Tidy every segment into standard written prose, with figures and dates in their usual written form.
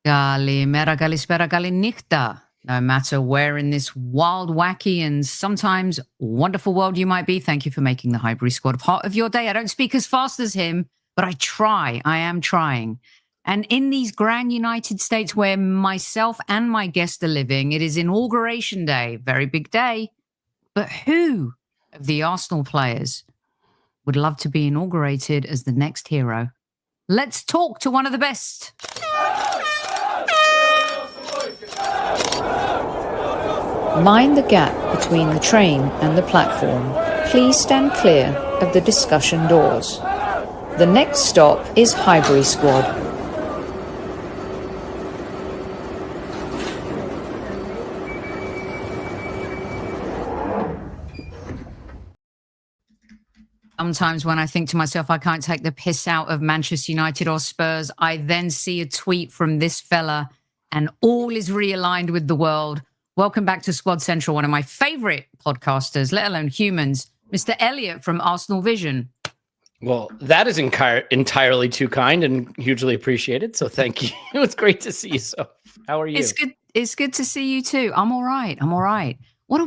Kalimera, kalispera, kalinichta. No matter where in this wild, wacky, and sometimes wonderful world you might be, thank you for making the Highbury Squad part of your day. I don't speak as fast as him, but I try. I am trying. And in these grand United States where myself and my guest are living, it is Inauguration Day, very big day. But who of the Arsenal players would love to be inaugurated as the next hero? Let's talk to one of the best. Mind the gap between the train and the platform. Please stand clear of the discussion doors. The next stop is Highbury Squad. Sometimes when I think to myself, I can't take the piss out of Manchester United or Spurs, I then see a tweet from this fella and all is realigned with the world. Welcome back to Squad Central, one of my favorite podcasters, let alone humans, Mr. Elliot from ArsenalVision. Well, that is entirely too kind and hugely appreciated. So thank you. It's great to see you. So how are you? It's good. It's good to see you too. I'm all right. What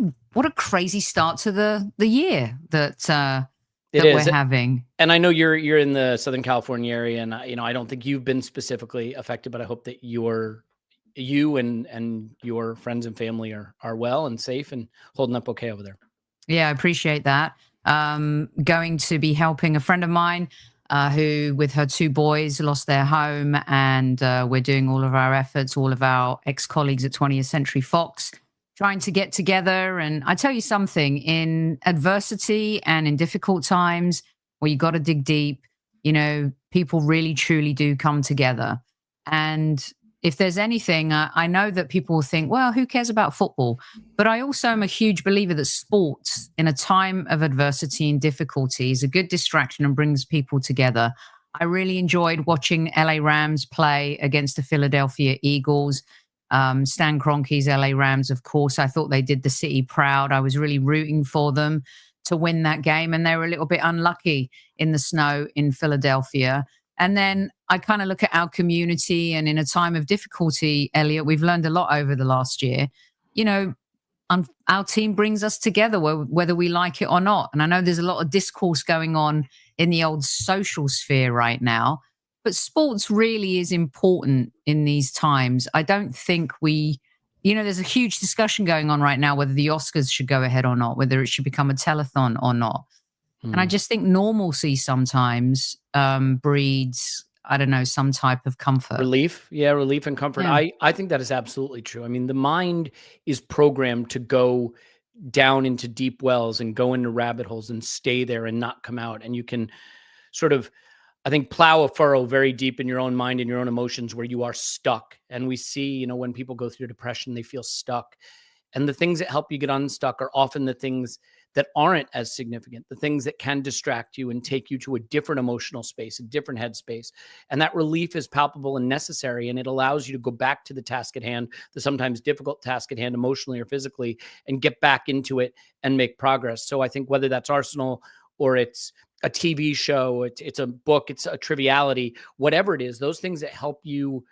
a crazy start to the year that we're having. And I know you're in the Southern California area, and I don't think you've been specifically affected, but I hope that you and your friends and family are well and safe and holding up okay over there. Yeah, I appreciate that. Going to be helping a friend of mine who, with her 2 boys, lost their home, and we're doing all of our efforts, all of our ex-colleagues at 20th Century Fox, trying to get together. And I tell you something, in adversity and in difficult times where you got to dig deep, people really, truly do come together. And if there's anything, I know that people will think, well, who cares about football? But I also am a huge believer that sports in a time of adversity and difficulty is a good distraction and brings people together. I really enjoyed watching LA Rams play against the Philadelphia Eagles. Stan Kroenke's LA Rams, of course. I thought they did the city proud. I was really rooting for them to win that game, and they were a little bit unlucky in the snow in Philadelphia. And then I kind of look at our community, and in a time of difficulty, Elliot, we've learned a lot over the last year. Our team brings us together, whether we like it or not. And I know there's a lot of discourse going on in the old social sphere right now, but sports really is important in these times. I don't think there's a huge discussion going on right now whether the Oscars should go ahead or not, whether it should become a telethon or not. And I just think normalcy sometimes breeds, I don't know, some type of comfort. Relief. Yeah, relief and comfort. Yeah. I think that is absolutely true. I mean, the mind is programmed to go down into deep wells and go into rabbit holes and stay there and not come out. And you can sort of, I think, plow a furrow very deep in your own mind and your own emotions where you are stuck. And we see, when people go through depression, they feel stuck. And the things that help you get unstuck are often the things that aren't as significant, the things that can distract you and take you to a different emotional space, a different headspace. And that relief is palpable and necessary. And it allows you to go back to the task at hand, the sometimes difficult task at hand, emotionally or physically, and get back into it and make progress. So I think whether that's Arsenal or it's a TV show, it's a book, it's a triviality, whatever it is, those things that help you,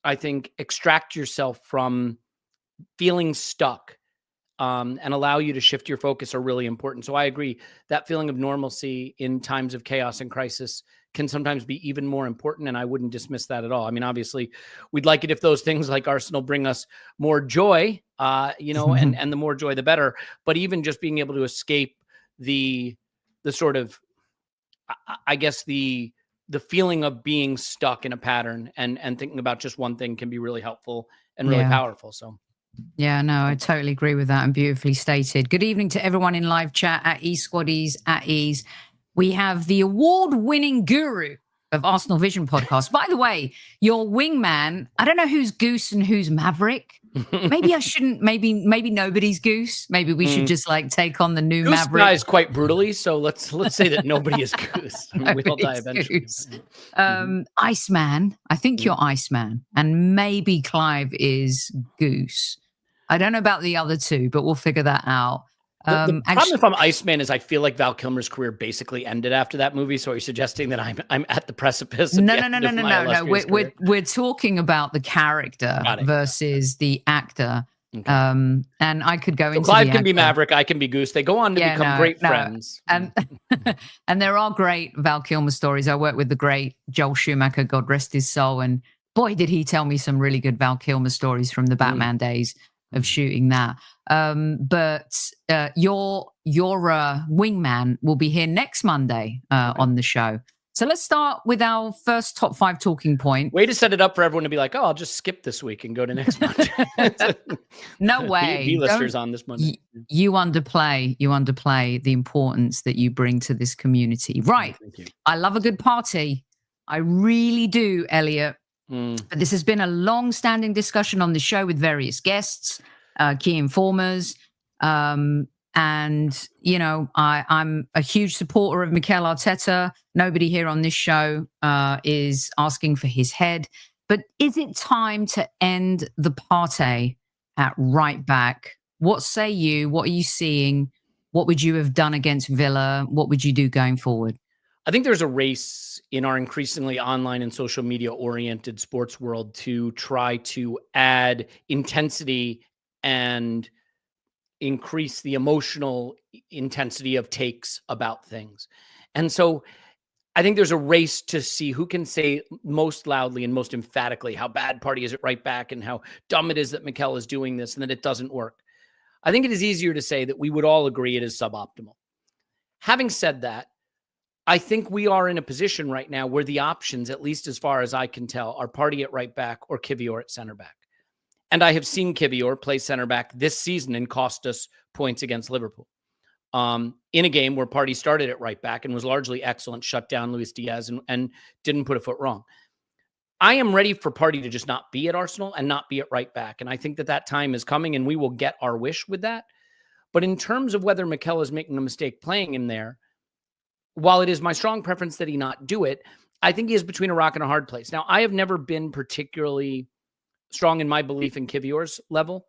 I think, extract yourself from feeling stuck and allow you to shift your focus are really important. So I agree that feeling of normalcy in times of chaos and crisis can sometimes be even more important. And I wouldn't dismiss that at all. I mean, obviously we'd like it if those things like Arsenal bring us more joy, and the more joy, the better. But even just being able to escape the sort of, I guess, the feeling of being stuck in a pattern and thinking about just one thing can be really helpful and really powerful. So. Yeah, no, I totally agree with that and beautifully stated. Good evening to everyone in live chat at eSquaddies at ease. We have the award-winning guru of ArsenalVision podcast. By the way, your wingman, I don't know who's Goose and who's Maverick. Maybe I shouldn't, maybe nobody's Goose. Maybe we should just take on the new Goose Maverick. Dies quite brutally, so let's say that nobody is Goose. We all die eventually. Iceman, I think you're Iceman, and maybe Clive is Goose. I don't know about the other two, but we'll figure that out. The problem if I'm Iceman is I feel like Val Kilmer's career basically ended after that movie. So are you suggesting that I'm at the precipice of No. We're talking about the character versus the actor. Okay. And I could go into Clive can be Maverick, I can be Goose. They go on to become great friends. And and there are great Val Kilmer stories. I worked with the great Joel Schumacher, God rest his soul, and boy, did he tell me some really good Val Kilmer stories from the Batman days of shooting that. But your wingman will be here next Monday on the show. So let's start with our first top 5 talking point. Way to set it up for everyone to be like, oh, I'll just skip this week and go to next Monday. No way. B-listers on this Monday. You underplay the importance that you bring to this community. Right. Thank you. I love a good party. I really do, Elliot. But this has been a long-standing discussion on the show with various guests, key informers. And, you know, I'm a huge supporter of Mikel Arteta. Nobody here on this show is asking for his head. But is it time to end the Partey at right back? What say you? What are you seeing? What would you have done against Villa? What would you do going forward? I think there's a race in our increasingly online and social media oriented sports world to try to add intensity and increase the emotional intensity of takes about things. And so I think there's a race to see who can say most loudly and most emphatically how bad Partey is at right back and how dumb it is that Mikel is doing this and that it doesn't work. I think it is easier to say that we would all agree it is suboptimal. Having said that, I think we are in a position right now where the options, at least as far as I can tell, are Partey at right back or Kivior at center back. And I have seen Kivior play center back this season and cost us points against Liverpool. In a game where Partey started at right back and was largely excellent, shut down Luis Diaz and didn't put a foot wrong. I am ready for Partey to just not be at Arsenal and not be at right back. And I think that time is coming and we will get our wish with that. But in terms of whether Mikel is making a mistake playing him there, while it is my strong preference that he not do it, I think he is between a rock and a hard place. Now, I have never been particularly strong in my belief in Kivior's level.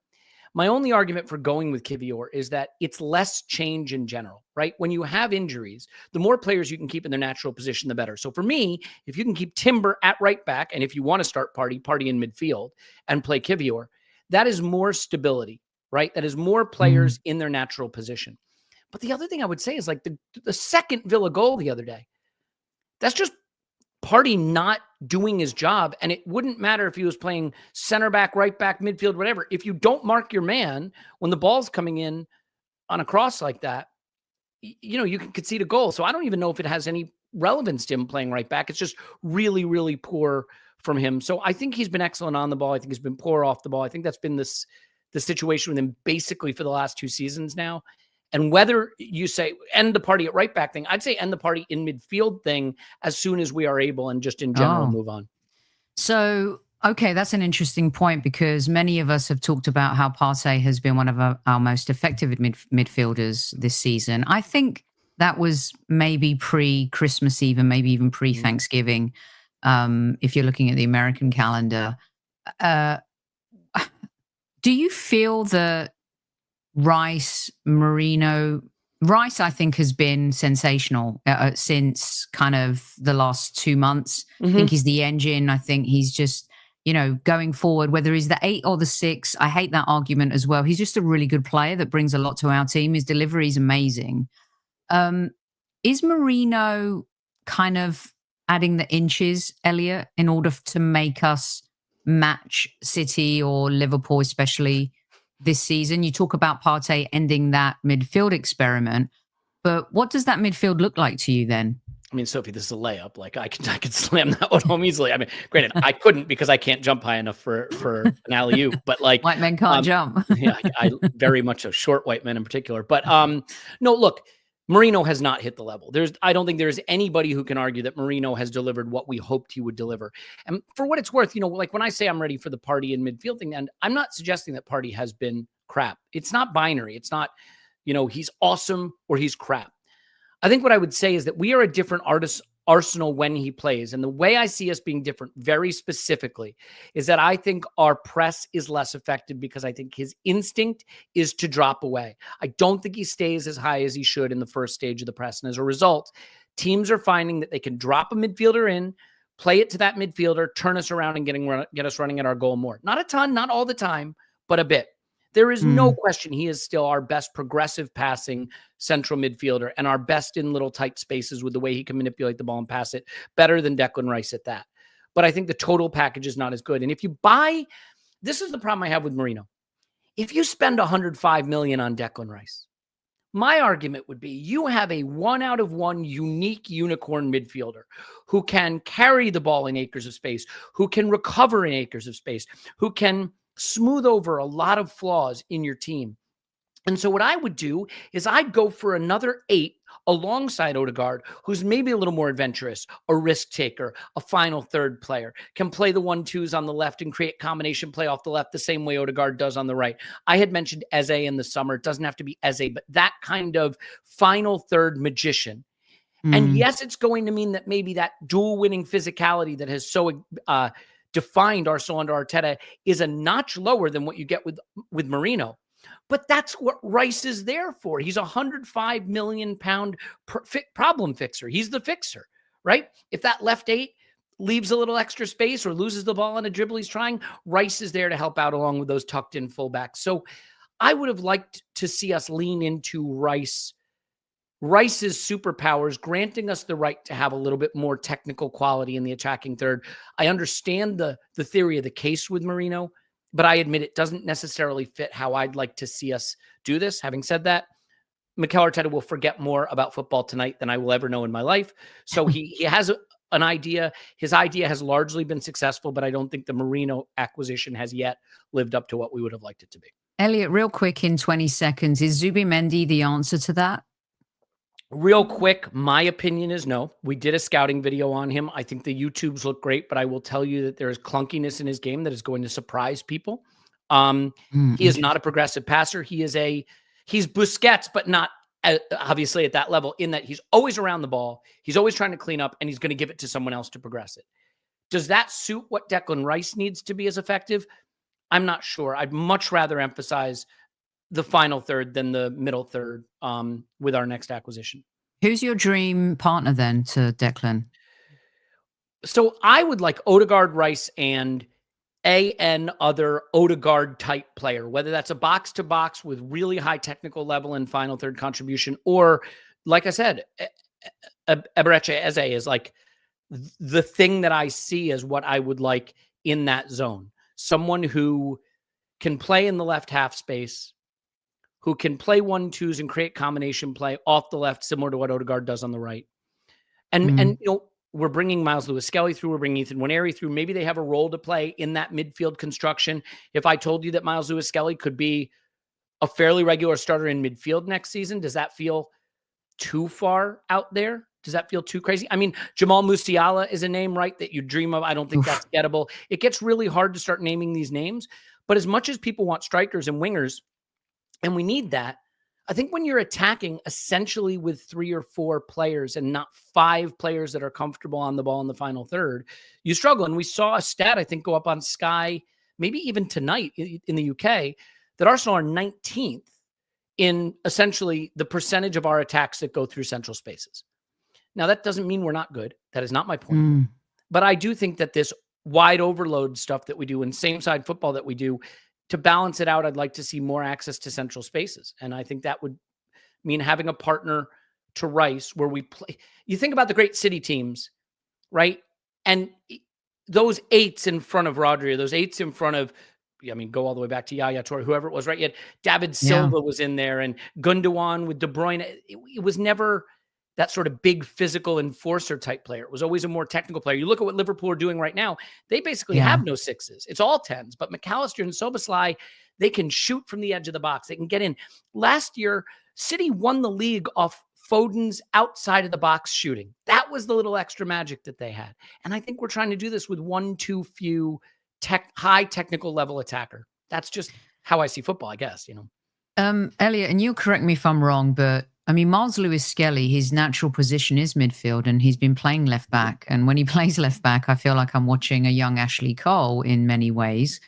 My only argument for going with Kivior is that it's less change in general, right? When you have injuries, the more players you can keep in their natural position, the better. So for me, if you can keep Timber at right back, and if you want to start Partey in midfield and play Kivior, that is more stability, right? That is more players in their natural position. But the other thing I would say is like the second Villa goal the other day, that's just Partey not doing his job. And it wouldn't matter if he was playing center back, right back, midfield, whatever. If you don't mark your man when the ball's coming in on a cross like that, you know, you can concede a goal. So I don't even know if it has any relevance to him playing right back. It's just really, really poor from him. So I think he's been excellent on the ball. I think he's been poor off the ball. I think that's been the situation with him basically for the last 2 seasons now. And whether you say end the Partey at right back thing, I'd say end the Partey in midfield thing as soon as we are able and just in general move on. So, okay, that's an interesting point because many of us have talked about how Partey has been one of our most effective midfielders this season. I think that was maybe pre-Christmas Eve and maybe even pre-Thanksgiving, if you're looking at the American calendar. Do you feel that Rice, I think, has been sensational since kind of the last 2 months. I think he's the engine. I think he's just, you know, going forward, whether he's the 8 or the 6, I hate that argument as well. He's just a really good player that brings a lot to our team. His delivery is amazing. Is Merino kind of adding the inches, Elliot, in order to make us match City or Liverpool, especially this season? You talk about Partey ending that midfield experiment, but what does that midfield look like to you then? I mean, Sophie, this is a layup. Like I could slam that one home easily. I mean, granted, I couldn't because I can't jump high enough for an alley-oop, but like white men can't jump. Yeah, I very much a short white men in particular. But no, look, Merino has not hit the level. I don't think there's anybody who can argue that Merino has delivered what we hoped he would deliver. And for what it's worth, you know, like when I say I'm ready for the Partey in midfield thing, and I'm not suggesting that Partey has been crap. It's not binary. It's not, you know, he's awesome or he's crap. I think what I would say is that we are a different Arsenal when he plays. And the way I see us being different very specifically is that I think our press is less effective because I think his instinct is to drop away. I don't think he stays as high as he should in the first stage of the press. And as a result, teams are finding that they can drop a midfielder in, play it to that midfielder, turn us around and get us running at our goal more. Not a ton, not all the time, but a bit. There is no question he is still our best progressive passing central midfielder and our best in little tight spaces with the way he can manipulate the ball and pass it, better than Declan Rice at that. But I think the total package is not as good. And if you buy, this is the problem I have with Mourinho. If you spend $105 million on Declan Rice, my argument would be you have a 1 out of 1 unique unicorn midfielder who can carry the ball in acres of space, who can recover in acres of space, who can smooth over a lot of flaws in your team. And so what I would do is I'd go for another 8 alongside Odegaard, who's maybe a little more adventurous, a risk taker, a final third player, can play the 1-2s on the left and create combination play off the left the same way Odegaard does on the right. I had mentioned Eze in the summer. It doesn't have to be Eze, but that kind of final third magician. And yes, it's going to mean that maybe that dual winning physicality that has so defined Arsenal under Arteta is a notch lower than what you get with Mourinho. But that's what Rice is there for. He's a £105 million problem fixer. He's the fixer, right? If that left 8 leaves a little extra space or loses the ball on a dribble he's trying, Rice is there to help out along with those tucked in fullbacks. So I would have liked to see us lean into Rice's superpowers, granting us the right to have a little bit more technical quality in the attacking third. I understand the theory of the case with Mourinho, but I admit it doesn't necessarily fit how I'd like to see us do this. Having said that, Mikel Arteta will forget more about football tonight than I will ever know in my life. So he has an idea. His idea has largely been successful, but I don't think the Mourinho acquisition has yet lived up to what we would have liked it to be. Elliot, real quick in 20 seconds, is Zubimendi the answer to that? Real quick, my opinion is no. We did a scouting video on him. I think the YouTubes look great, but I will tell you that there is clunkiness in his game that is going to surprise people. He is not a progressive passer. He's Busquets, but not obviously at that level, in that he's always around the ball. He's always trying to clean up, and he's going to give it to someone else to progress it. Does that suit what Declan Rice needs to be as effective? I'm not sure. I'd much rather emphasize the final third than the middle third with our next acquisition. Who's your dream partner then to Declan? So I would like Odegaard, Rice, and other Odegaard type player, whether that's a box to box with really high technical level and final third contribution, or like I said, Eberechi Eze is like the thing that I see as what I would like in that zone. Someone who can play in the left half space, who can play 1-2s and create combination play off the left, similar to what Odegaard does on the right. And you know, we're bringing Miles Lewis-Skelly through, we're bringing Ethan Nwaneri through. Maybe they have a role to play in that midfield construction. If I told you that Miles Lewis-Skelly could be a fairly regular starter in midfield next season, does that feel too far out there? Does that feel too crazy? I mean, Jamal Musiala is a name, right, that you dream of. I don't think that's gettable. It gets really hard to start naming these names. But as much as people want strikers and wingers, and we need that, I think when you're attacking essentially with 3 or 4 players and not 5 players that are comfortable on the ball in the final third, you struggle. And we saw a stat, I think, go up on Sky, maybe even tonight in the UK, that Arsenal are 19th in essentially the percentage of our attacks that go through central spaces. Now, that doesn't mean we're not good. That is not my point. But I do think that this wide overload stuff that we do and same side football that we do, to balance it out, I'd like to see more access to central spaces. And I think that would mean having a partner to Rice where we play. You think about the great city teams, right? And those 8s in front of Rodri, those 8s in front of, I mean, go all the way back to Yaya Toure, whoever it was, right? Yet David Silva was in there, and Gundogan with De Bruyne. It was never that sort of big physical enforcer type player. It was always a more technical player. You look at what Liverpool are doing right now. They basically have no 6s. It's all 10s. But McAllister and Szoboszlai, they can shoot from the edge of the box. They can get in. Last year, City won the league off Foden's outside of the box shooting. That was the little extra magic that they had. And I think we're trying to do this with 1-2 few high technical level attacker. That's just how I see football, I guess, you know. Elliot, and you correct me if I'm wrong, but I mean, Miles Lewis-Skelly, his natural position is midfield, and he's been playing left back. And when he plays left back, I feel like I'm watching a young Ashley Cole in many ways.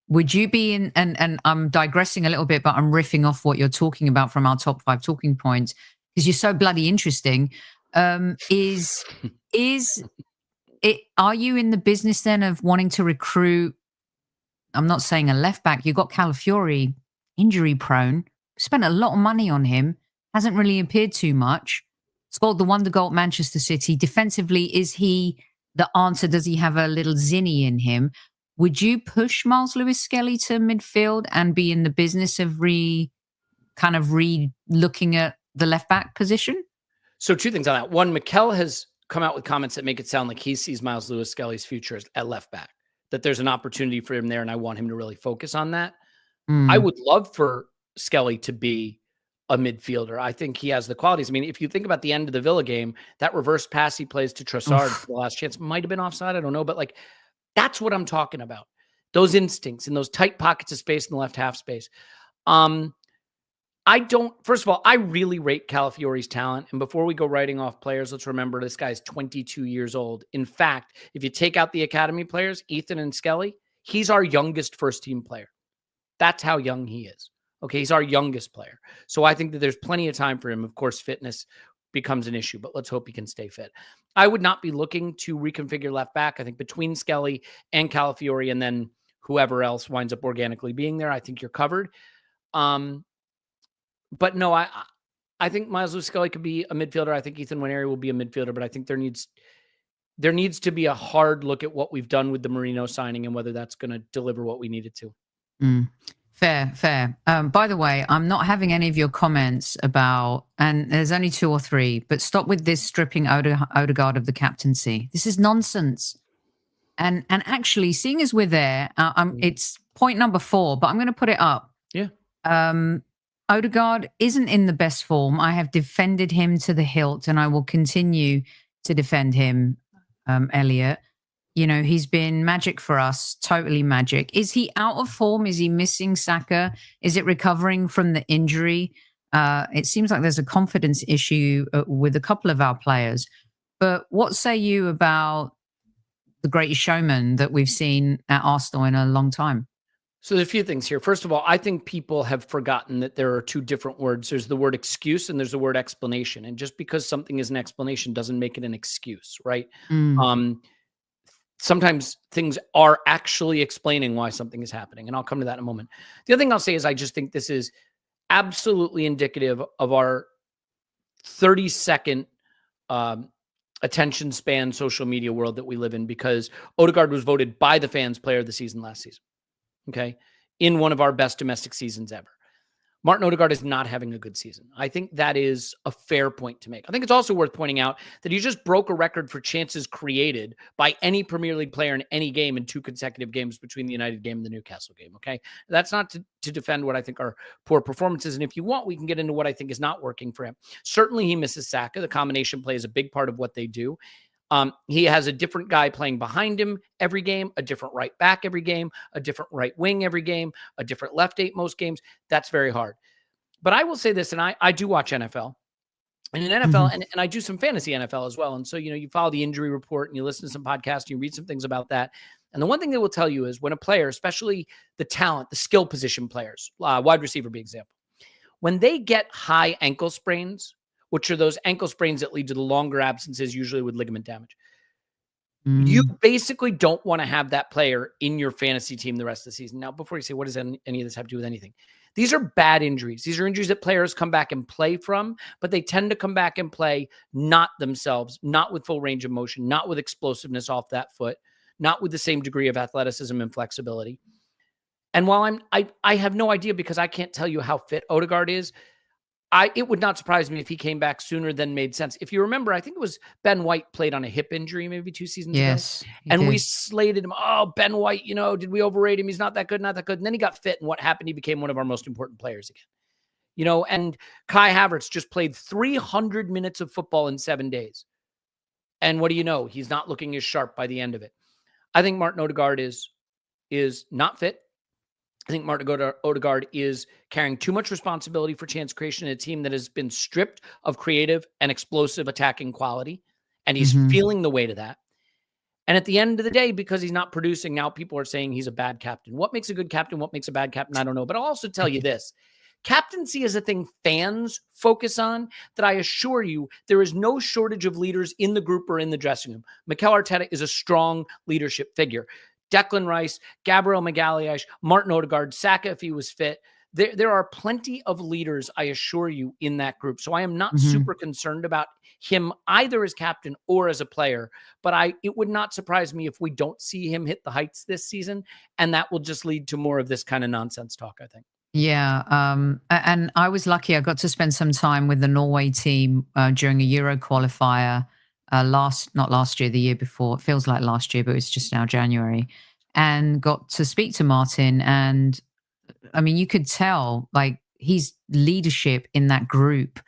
Would you be in, and I'm digressing a little bit, but I'm riffing off what you're talking about from our top 5 talking points because you're so bloody interesting. Is it, are you in the business then of wanting to recruit? I'm not saying a left back. You got Calafiori, injury prone. Spent a lot of money on him. Hasn't really appeared too much. Scored the wonder goal at Manchester City. Defensively, is he the answer? Does he have a little zinny in him? Would you push Miles Lewis-Skelly to midfield and be in the business of looking at the left back position? So 2 things on that. One, Mikel has come out with comments that make it sound like he sees Miles Lewis-Skelly's future at left back, that there's an opportunity for him there, and I want him to really focus on that. I would love for Skelly to be a midfielder. I think he has the qualities. I mean, if you think about the end of the Villa game, that reverse pass he plays to Trossard for the last chance might have been offside. I don't know, but like, that's what I'm talking about. Those instincts in those tight pockets of space in the left half space. First of all, I really rate Calafiori's talent. And before we go writing off players, let's remember this guy's 22 years old. In fact, if you take out the academy players, Ethan and Skelly, he's our youngest first team player. That's how young he is. Okay, he's our youngest player. So I think that there's plenty of time for him. Of course, fitness becomes an issue, but let's hope he can stay fit. I would not be looking to reconfigure left back. I think between Skelly and Calafiori and then whoever else winds up organically being there, I think you're covered. But no, I think Miles Lewis-Skelly could be a midfielder. I think Ethan Nwaneri will be a midfielder, but I think there needs to be a hard look at what we've done with the Marino signing and whether that's going to deliver what we needed to. Fair. By the way, I'm not having any of your comments about, and there's only 2 or 3, but stop with this stripping Odegaard of the captaincy. This is nonsense. And actually, seeing as we're there, it's point number 4, but I'm going to put it up. Yeah. Odegaard isn't in the best form. I have defended him to the hilt, and I will continue to defend him, Elliot. You know, he's been magic for us, totally magic. Is he out of form? Is he missing Saka? Is it recovering from the injury? It seems like there's a confidence issue with a couple of our players. But what say you about the greatest showman that we've seen at Arsenal in a long time? So there's a few things here. First of all, I think people have forgotten that there are 2 different words. There's the word excuse and there's the word explanation. And just because something is an explanation doesn't make it an excuse, right? Sometimes things are actually explaining why something is happening. And I'll come to that in a moment. The other thing I'll say is I just think this is absolutely indicative of our 30-second attention span social media world that we live in, because Odegaard was voted by the fans player of the season last season. Okay. In one of our best domestic seasons ever. Martin Odegaard is not having a good season. I think that is a fair point to make. I think it's also worth pointing out that he just broke a record for chances created by any Premier League player in any game in 2 consecutive games between the United game and the Newcastle game. Okay. That's not to defend what I think are poor performances. And if you want, we can get into what I think is not working for him. Certainly he misses Saka. The combination play is a big part of what they do. He has a different guy playing behind him every game, a different right back every game, a different right wing every game, a different left 8 most games. That's very hard. But I will say this, and I do watch NFL. And in NFL, and I do some fantasy NFL as well. And so, you know, you follow the injury report and you listen to some podcasts and you read some things about that. And the one thing they will tell you is when a player, especially the talent, the skill position players, wide receiver, big example, when they get high ankle sprains, which are those ankle sprains that lead to the longer absences, usually with ligament damage. You basically don't want to have that player in your fantasy team the rest of the season. Now, before you say, what does any of this have to do with anything? These are bad injuries. These are injuries that players come back and play from, but they tend to come back and play not themselves, not with full range of motion, not with explosiveness off that foot, not with the same degree of athleticism and flexibility. And while I have no idea, because I can't tell you how fit Odegaard is, it would not surprise me if he came back sooner than made sense. If you remember, I think it was Ben White played on a hip injury maybe 2 seasons ago. And we slated him. Oh, Ben White, you know, did we overrate him? He's not that good, not that good. And then he got fit. And what happened? He became one of our most important players again. You know, and Kai Havertz just played 300 minutes of football in 7 days. And what do you know? He's not looking as sharp by the end of it. I think Martin Odegaard is not fit. I think Martin Odegaard is carrying too much responsibility for chance creation in a team that has been stripped of creative and explosive attacking quality, and he's feeling the weight of that. And at the end of the day, because he's not producing, now people are saying he's a bad captain. What makes a good captain? What makes a bad captain? I don't know. But I'll also tell you this. Captaincy is a thing fans focus on that I assure you there is no shortage of leaders in the group or in the dressing room. Mikel Arteta is a strong leadership figure. Declan Rice, Gabriel Magalhaes, Martin Odegaard, Saka if he was fit. There are plenty of leaders, I assure you, in that group. So I am not super concerned about him either as captain or as a player. But it would not surprise me if we don't see him hit the heights this season. And that will just lead to more of this kind of nonsense talk, I think. Yeah. And I was lucky. I got to spend some time with the Norway team during a Euro qualifier not last year, the year before. It feels like last year, but it's just now January. And got to speak to Martin. And I mean, you could tell like his leadership in that group.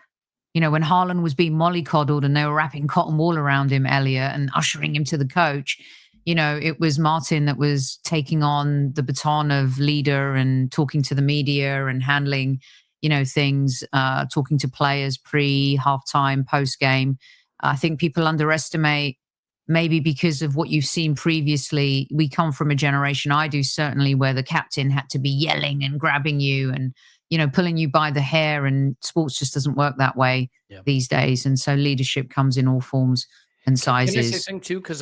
You know, when Haaland was being mollycoddled and they were wrapping cotton wool around him, Elliot, and ushering him to the coach, you know, it was Martin that was taking on the baton of leader and talking to the media and handling, you know, things, talking to players pre-halftime, post-game. I think people underestimate, maybe because of what you've seen previously. We come from a generation, I do certainly, where the captain had to be yelling and grabbing you and, you know, pulling you by the hair, and sports just doesn't work that way these days. And so leadership comes in all forms and sizes. Can I say something too? Because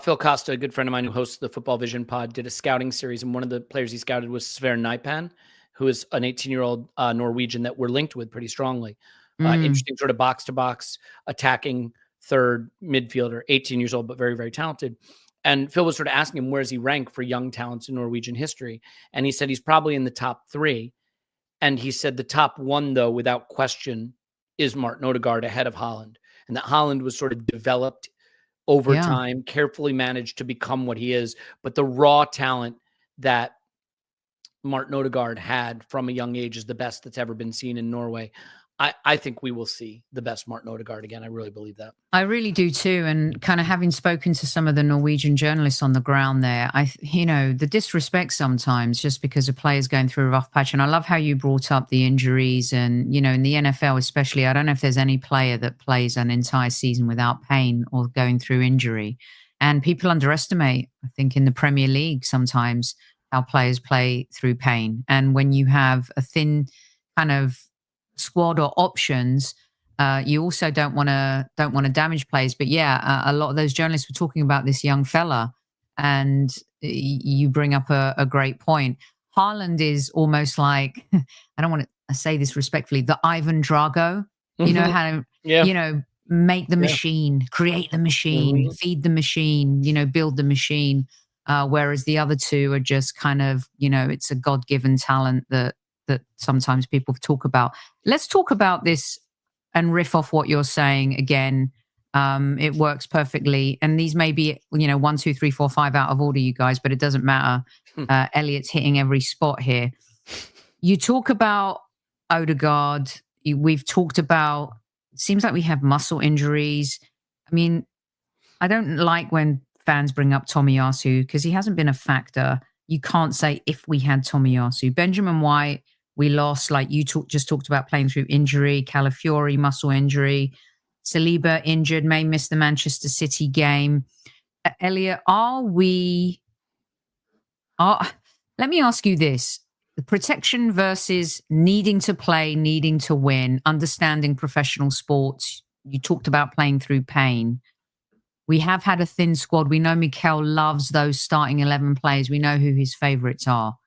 Phil Costa, a good friend of mine who hosts the Football Vision pod, did a scouting series, and one of the players he scouted was Sverre Nypan, who is an 18-year-old Norwegian that we're linked with pretty strongly. Interesting sort of box-to-box attacking third midfielder, 18 years old, but very, very talented. And Phil was sort of asking him, where does he rank for young talents in Norwegian history? And he said he's probably in the top 3. And he said the top 1, though, without question, is Martin Odegaard ahead of Haaland. And that Haaland was sort of developed over time, carefully managed to become what he is. But the raw talent that Martin Odegaard had from a young age is the best that's ever been seen in Norway. I think we will see the best Martin Odegaard again. I really believe that. I really do too. And kind of having spoken to some of the Norwegian journalists on the ground there, you know, the disrespect sometimes just because a player's going through a rough patch. And I love how you brought up the injuries and, you know, in the NFL especially, I don't know if there's any player that plays an entire season without pain or going through injury. And people underestimate, I think, in the Premier League sometimes how players play through pain. And when you have a thin kind of squad or options, you also don't want to damage players. But a lot of those journalists were talking about this young fella, and you bring up a great point. Haaland is almost like, I don't want to say this respectfully, the Ivan Drago. You know how to, you know, make the machine, create the machine, feed the machine, you know, build the machine. Whereas the other two are just kind of, you know, it's a God-given talent that sometimes people talk about. Let's talk about this and riff off what you're saying again. It works perfectly. And these may be, you know, 1, 2, 3, 4, 5 out of order, you guys, but it doesn't matter. Elliot's hitting every spot here. You talk about Odegaard. We've talked about, it seems like we have muscle injuries. I mean, I don't like when fans bring up Tomiyasu because he hasn't been a factor. You can't say if we had Tomiyasu. Benjamin White, we lost, like you just talked about, playing through injury. Calafiori, muscle injury. Saliba injured, may miss the Manchester City game. Elliot, let me ask you this. The protection versus needing to play, needing to win, understanding professional sports. You talked about playing through pain. We have had a thin squad. We know Mikel loves those starting 11 players. We know who his favourites are.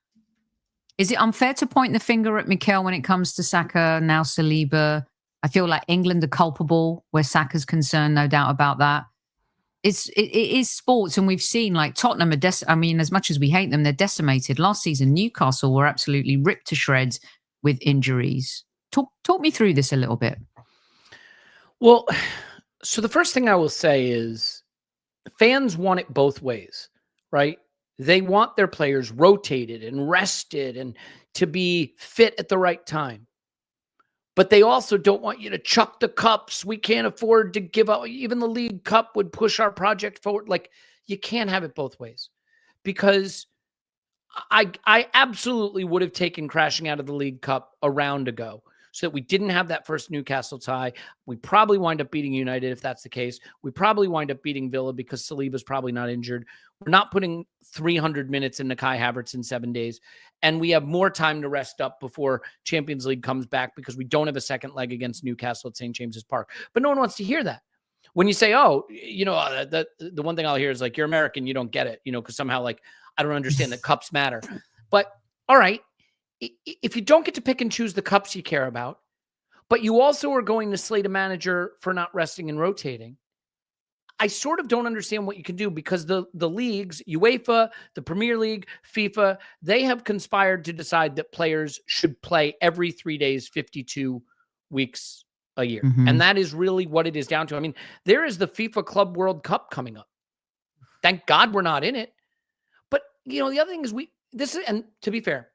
Is it unfair to point the finger at Mikel when it comes to Saka, now Saliba? I feel like England are culpable where Saka's concerned, no doubt about that. It is sports, and we've seen like Tottenham are as much as we hate them, they're decimated. Last season, Newcastle were absolutely ripped to shreds with injuries. Talk me through this a little bit. Well, so the first thing I will say is fans want it both ways, right? They want their players rotated and rested and to be fit at the right time. But they also don't want you to chuck the cups. We can't afford to give up. Even the League Cup would push our project forward. Like, you can't have it both ways. Because I absolutely would have taken crashing out of the League Cup a round ago so that we didn't have that first Newcastle tie. We probably wind up beating United if that's the case. We probably wind up beating Villa because Saliba's probably not injured. We're not putting 300 minutes into Kai Havertz in 7 days. And we have more time to rest up before Champions League comes back because we don't have a second leg against Newcastle at St. James's Park. But no one wants to hear that. When you say, oh, the one thing I'll hear is like, you're American, you don't get it, because somehow like, I don't understand that cups matter. But all right, if you don't get to pick and choose the cups you care about, but you also are going to slate a manager for not resting and rotating, I sort of don't understand what you can do because the leagues, UEFA, the Premier League, FIFA, they have conspired to decide that players should play every 3 days, 52 weeks a year. Mm-hmm. And that is really what it is down to. I mean, there is the FIFA Club World Cup coming up. Thank God we're not in it. But, the other thing is and to be fair,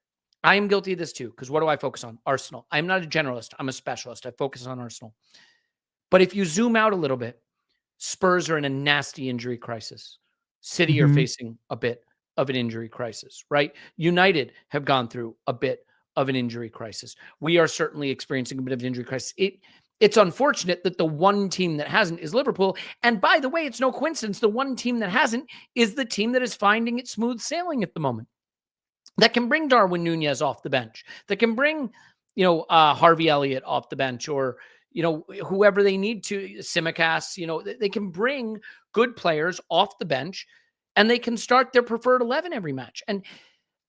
I am guilty of this too, because what do I focus on? Arsenal. I'm not a generalist. I'm a specialist. I focus on Arsenal. But if you zoom out a little bit, Spurs are in a nasty injury crisis. City are facing a bit of an injury crisis, right? United have gone through a bit of an injury crisis. We are certainly experiencing a bit of an injury crisis. It's unfortunate that the one team that hasn't is Liverpool. And by the way, it's no coincidence. The one team that hasn't is the team that is finding it smooth sailing at the moment. That can bring Darwin Nunez off the bench. That can bring, Harvey Elliott off the bench or, whoever they need to, Tsimikas, they can bring good players off the bench and they can start their preferred 11 every match. And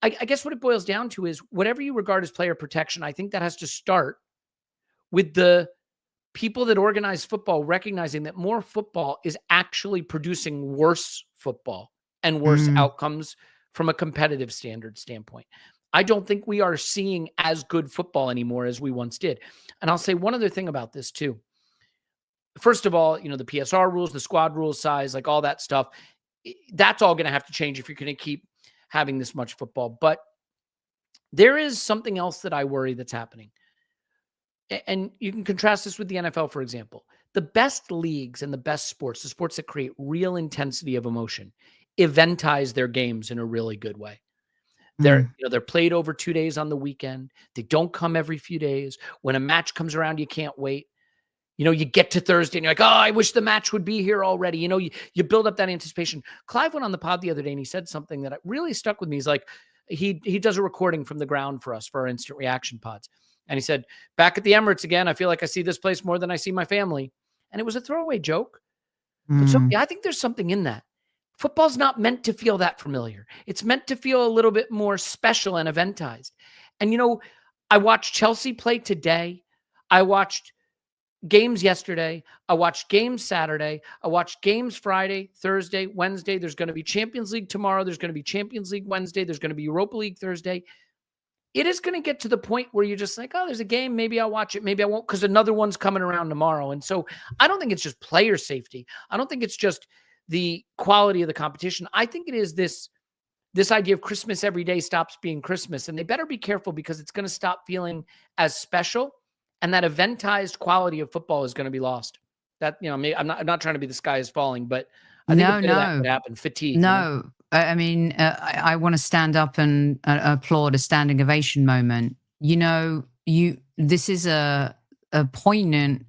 I guess what it boils down to is whatever you regard as player protection, I think that has to start with the people that organize football recognizing that more football is actually producing worse football and worse outcomes from a competitive standpoint. I don't think we are seeing as good football anymore as we once did. And I'll say one other thing about this too. First of all, the PSR rules, the squad rules size, like all that stuff, that's all going to have to change if you're going to keep having this much football. But there is something else that I worry that's happening. And you can contrast this with the NFL, for example. The best leagues and the best sports, the sports that create real intensity of emotion, eventize their games in a really good way. They're played over 2 days on the weekend. They don't come every few days. When a match comes around, you can't wait. You get to Thursday and you're like, oh, I wish the match would be here already. You build up that anticipation. Clive went on the pod the other day and he said something that really stuck with me. He's like, he does a recording from the ground for us for our instant reaction pods. And he said, back at the Emirates again, I feel like I see this place more than I see my family. And it was a throwaway joke. But so, I think there's something in that. Football's not meant to feel that familiar. It's meant to feel a little bit more special and eventized. And, I watched Chelsea play today. I watched games yesterday. I watched games Saturday. I watched games Friday, Thursday, Wednesday. There's going to be Champions League tomorrow. There's going to be Champions League Wednesday. There's going to be Europa League Thursday. It is going to get to the point where you're just like, oh, there's a game. Maybe I'll watch it. Maybe I won't because another one's coming around tomorrow. And so I don't think it's just player safety. I don't think it's just the quality of the competition. I think it is this idea of Christmas every day stops being Christmas. And they better be careful because it's going to stop feeling as special. And that eventized quality of football is going to be lost. That, I'm not trying to be the sky is falling, but I think that would happen. Fatigue. No. I mean, I want to stand up and applaud a standing ovation moment. This is a poignant,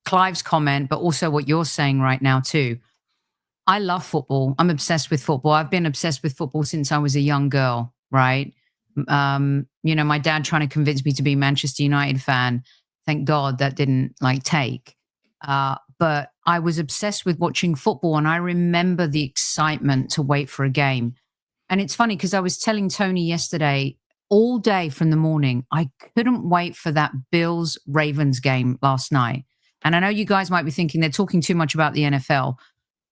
Clive's comment, but also what you're saying right now too. I love football. I'm obsessed with football. I've been obsessed with football since I was a young girl, right? My dad trying to convince me to be a Manchester United fan. Thank God that didn't take. But I was obsessed with watching football and I remember the excitement to wait for a game. And it's funny because I was telling Tony yesterday, all day from the morning, I couldn't wait for that Bills-Ravens game last night. And I know you guys might be thinking they're talking too much about the NFL,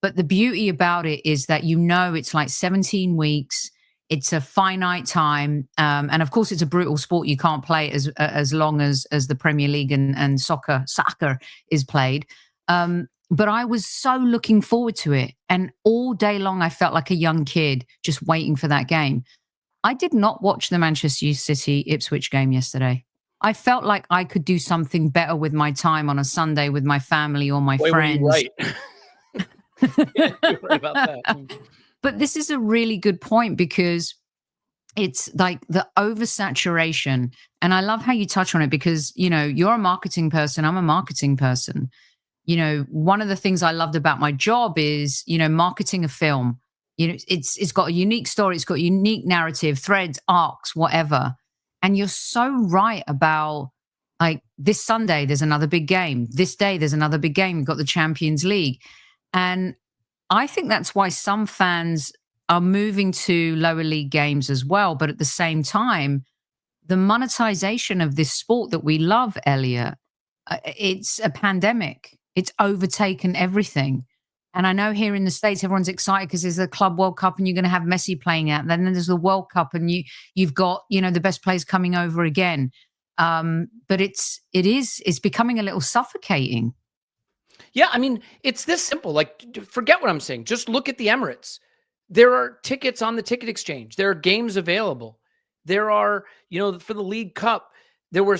but the beauty about it is that it's like 17 weeks. It's a finite time. And of course, it's a brutal sport. You can't play as long as the Premier League and soccer is played. But I was so looking forward to it. And all day long, I felt like a young kid just waiting for that game. I did not watch the Manchester City Ipswich game yesterday. I felt like I could do something better with my time on a Sunday with my family or my friends. Right. You're right about that. But this is a really good point because it's like the oversaturation. And I love how you touch on it because, you know, you're a marketing person. I'm a marketing person. You know, one of the things I loved about my job is, you know, marketing a film. You know, it's got a unique story. It's got a unique narrative, threads, arcs, whatever. And you're so right about, like, this Sunday, there's another big game. This day, there's another big game. You've got the Champions League. And I think that's why some fans are moving to lower league games as well. But at the same time, the monetization of this sport that we love, Elliot, it's a pandemic. It's overtaken everything. And I know here in the States, everyone's excited because there's a Club World Cup and you're going to have Messi playing out. Then there's the World Cup and you've got, you know, the best players coming over again. But it's becoming a little suffocating. Yeah, I mean, it's this simple. Like, forget what I'm saying. Just look at the Emirates. There are tickets on the ticket exchange. There are games available. There are, you know, for the League Cup, there were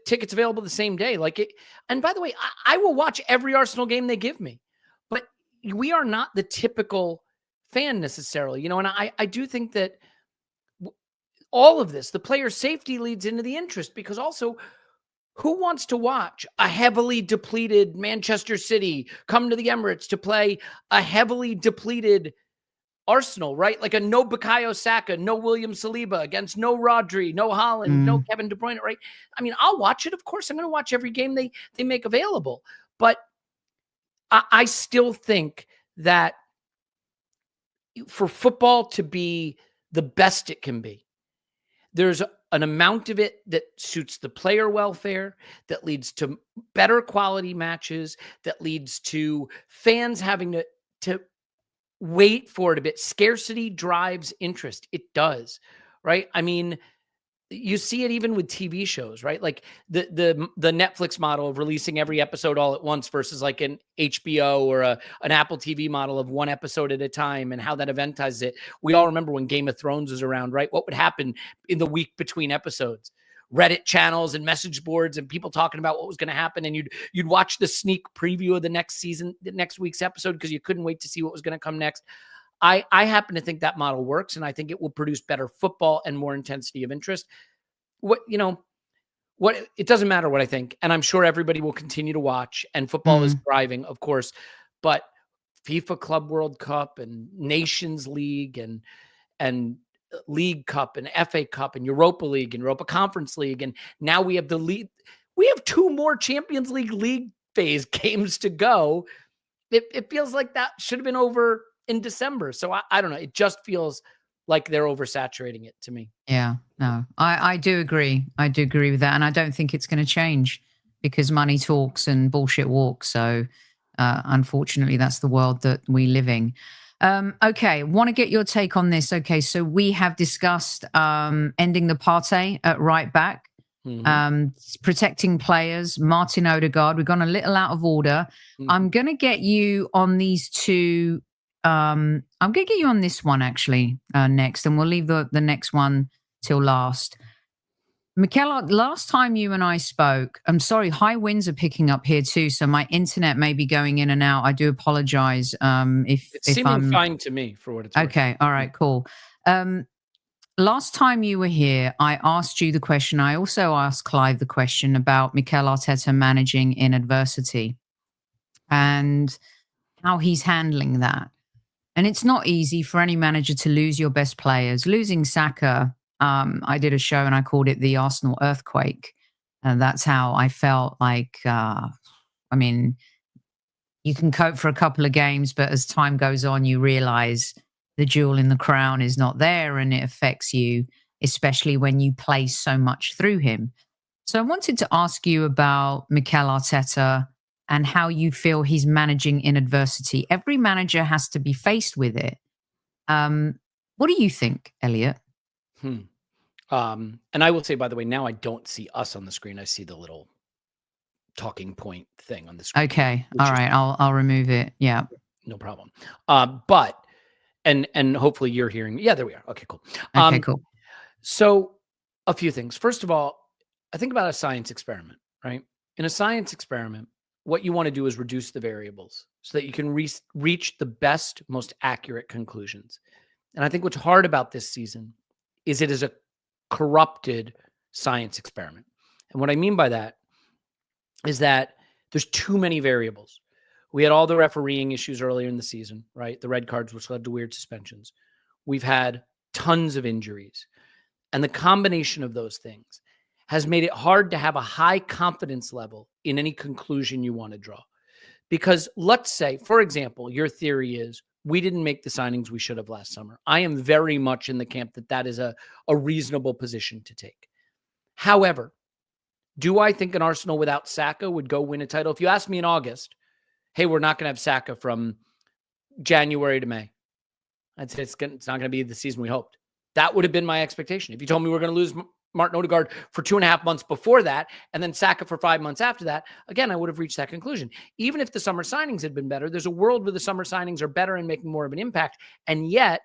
tickets available the same day. Like it, and by the way, I will watch every Arsenal game they give me, but we are not the typical fan necessarily, you know, and I do think that all of this, the player safety leads into the interest, because also who wants to watch a heavily depleted Manchester City come to the Emirates to play a heavily depleted Arsenal, right? Like a no Bukayo Saka, no William Saliba against no Rodri, no Haaland, no Kevin De Bruyne, right? I mean, I'll watch it. Of course, I'm going to watch every game they make available. But I still think that for football to be the best it can be, there's an amount of it that suits the player welfare, that leads to better quality matches, that leads to fans having to wait for it a bit. Scarcity drives interest. It does, right? I mean, you see it even with TV shows, right? Like the Netflix model of releasing every episode all at once versus like an HBO or an Apple TV model of one episode at a time, and how that eventizes it. We all remember when Game of Thrones was around, right? What would happen in the week between episodes? Reddit channels and message boards and people talking about what was going to happen. And you'd watch the sneak preview of the next season, the next week's episode, because you couldn't wait to see what was going to come next. I happen to think that model works, and I think it will produce better football and more intensity of interest. It doesn't matter what I think, and I'm sure everybody will continue to watch, and football is thriving, of course, but FIFA Club World Cup and Nations League and League Cup and FA Cup and Europa League and Europa Conference League, and now we have the league. We have 2 more Champions League phase games to go. It feels like that should have been over in December. So I don't know. It just feels like they're oversaturating it to me. Yeah, no, I do agree. I do agree with that. And I don't think it's going to change, because money talks and bullshit walks. So unfortunately, that's the world that we live in. Okay, want to get your take on this. Okay, so we have discussed ending the PARTEY at right back, protecting players, Martin Odegaard. We've gone a little out of order. I'm going to get you on these two. I'm going to get you on this one actually next, and we'll leave the next one till last. Mikel, last time you and I spoke, I'm sorry, high winds are picking up here too, so my internet may be going in and out. I do apologize it's seeming fine to me for what it's worth. Okay, all right, cool. Last time you were here, I asked you the question. I also asked Clive the question about Mikel Arteta managing in adversity and how he's handling that. And it's not easy for any manager to lose your best players. Losing Saka, I did a show and I called it the Arsenal earthquake. And that's how I felt like, I mean, you can cope for a couple of games, but as time goes on, you realize the jewel in the crown is not there, and it affects you, especially when you play so much through him. So I wanted to ask you about Mikel Arteta and how you feel he's managing in adversity. Every manager has to be faced with it. What do you think, Elliot? And I will say, by the way, now I don't see us on the screen. I see the little talking point thing on the screen. Okay. All right. I'll remove it. Yeah. No problem. But hopefully you're hearing. Yeah, there we are. Okay, cool. Okay, cool. So a few things. First of all, I think about a science experiment, right? In a science experiment, what you want to do is reduce the variables so that you can reach the best, most accurate conclusions. And I think what's hard about this season is it is a corrupted science experiment. And what I mean by that is that there's too many variables. We had all the refereeing issues earlier in the season, right? The red cards, which led to weird suspensions. We've had tons of injuries. And the combination of those things has made it hard to have a high confidence level in any conclusion you want to draw. Because let's say, for example, your theory is we didn't make the signings we should have last summer. I am very much in the camp that that is a reasonable position to take. However, do I think an Arsenal without Saka would go win a title? If you asked me in August, hey, we're not going to have Saka from January to May, I'd say it's not going to be the season we hoped. That would have been my expectation. If you told me we're going to lose Martin Odegaard for 2.5 months before that, and then Saka for 5 months after that, again, I would have reached that conclusion. Even if the summer signings had been better, there's a world where the summer signings are better and making more of an impact. And yet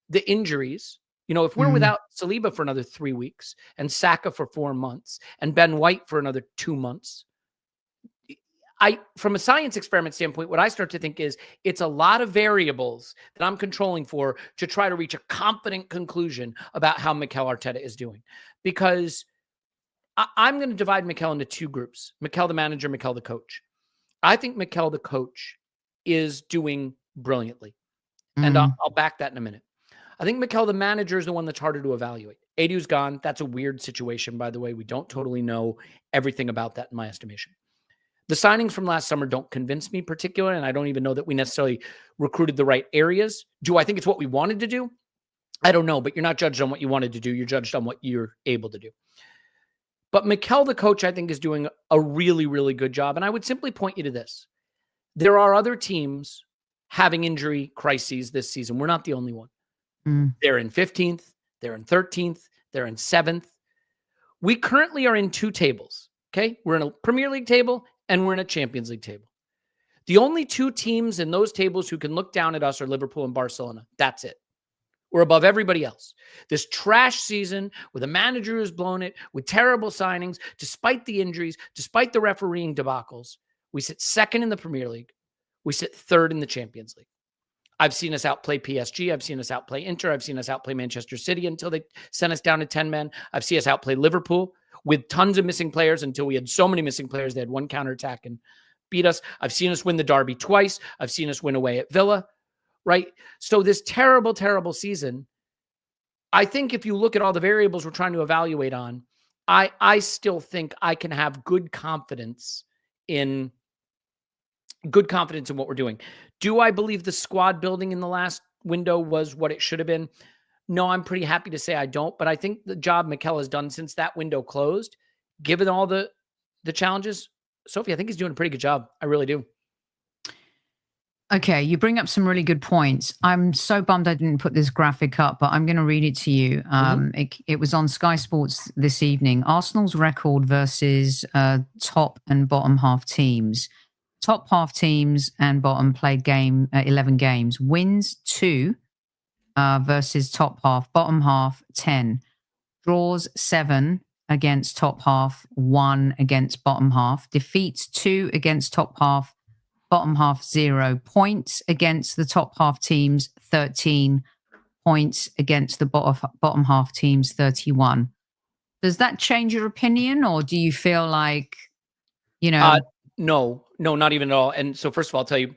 the injuries, if we're without Saliba for another 3 weeks and Saka for 4 months and Ben White for another 2 months, from a science experiment standpoint, what I start to think is it's a lot of variables that I'm controlling for to try to reach a confident conclusion about how Mikel Arteta is doing. Because I'm going to divide Mikel into 2 groups, Mikel the manager, Mikel the coach. I think Mikel the coach is doing brilliantly. And I'll back that in a minute. I think Mikel the manager is the one that's harder to evaluate. Edu's gone. That's a weird situation, by the way. We don't totally know everything about that in my estimation. The signings from last summer don't convince me particularly, and I don't even know that we necessarily recruited the right areas. Do I think it's what we wanted to do? I don't know, but you're not judged on what you wanted to do. You're judged on what you're able to do. But Mikel, the coach, I think is doing a really, really good job. And I would simply point you to this. There are other teams having injury crises this season. We're not the only one. They're in 15th. They're in 13th. They're in 7th. We currently are in 2 tables. Okay. We're in a Premier League table and we're in a Champions League table. The only 2 teams in those tables who can look down at us are Liverpool and Barcelona. That's it. We're above everybody else. This trash season with a manager who's blown it, with terrible signings, despite the injuries, despite the refereeing debacles, we sit 2nd in the Premier League. We sit 3rd in the Champions League. I've seen us outplay PSG. I've seen us outplay Inter. I've seen us outplay Manchester City until they sent us down to 10 men. I've seen us outplay Liverpool with tons of missing players until we had so many missing players. They had one counterattack and beat us. I've seen us win the derby twice. I've seen us win away at Villa, right? So this terrible, terrible season, I think if you look at all the variables we're trying to evaluate on, I still think I can have good confidence in what we're doing. Do I believe the squad building in the last window was what it should have been? No, I'm pretty happy to say I don't, but I think the job Mikel has done since that window closed, given all the challenges, Sophie, I think he's doing a pretty good job. I really do. Okay, you bring up some really good points. I'm so bummed I didn't put this graphic up, but I'm going to read it to you. It was on Sky Sports this evening. Arsenal's record versus top and bottom half teams. Top half teams and bottom played 11 games. Wins 2 versus top half. Bottom half 10. Draws 7 against top half. 1 against bottom half. Defeats 2 against top half. Bottom half 0. Points against the top half teams 13. Points against the bottom half teams 31. Does that change your opinion, or do you feel like, No, not even at all. And so first of all, I'll tell you,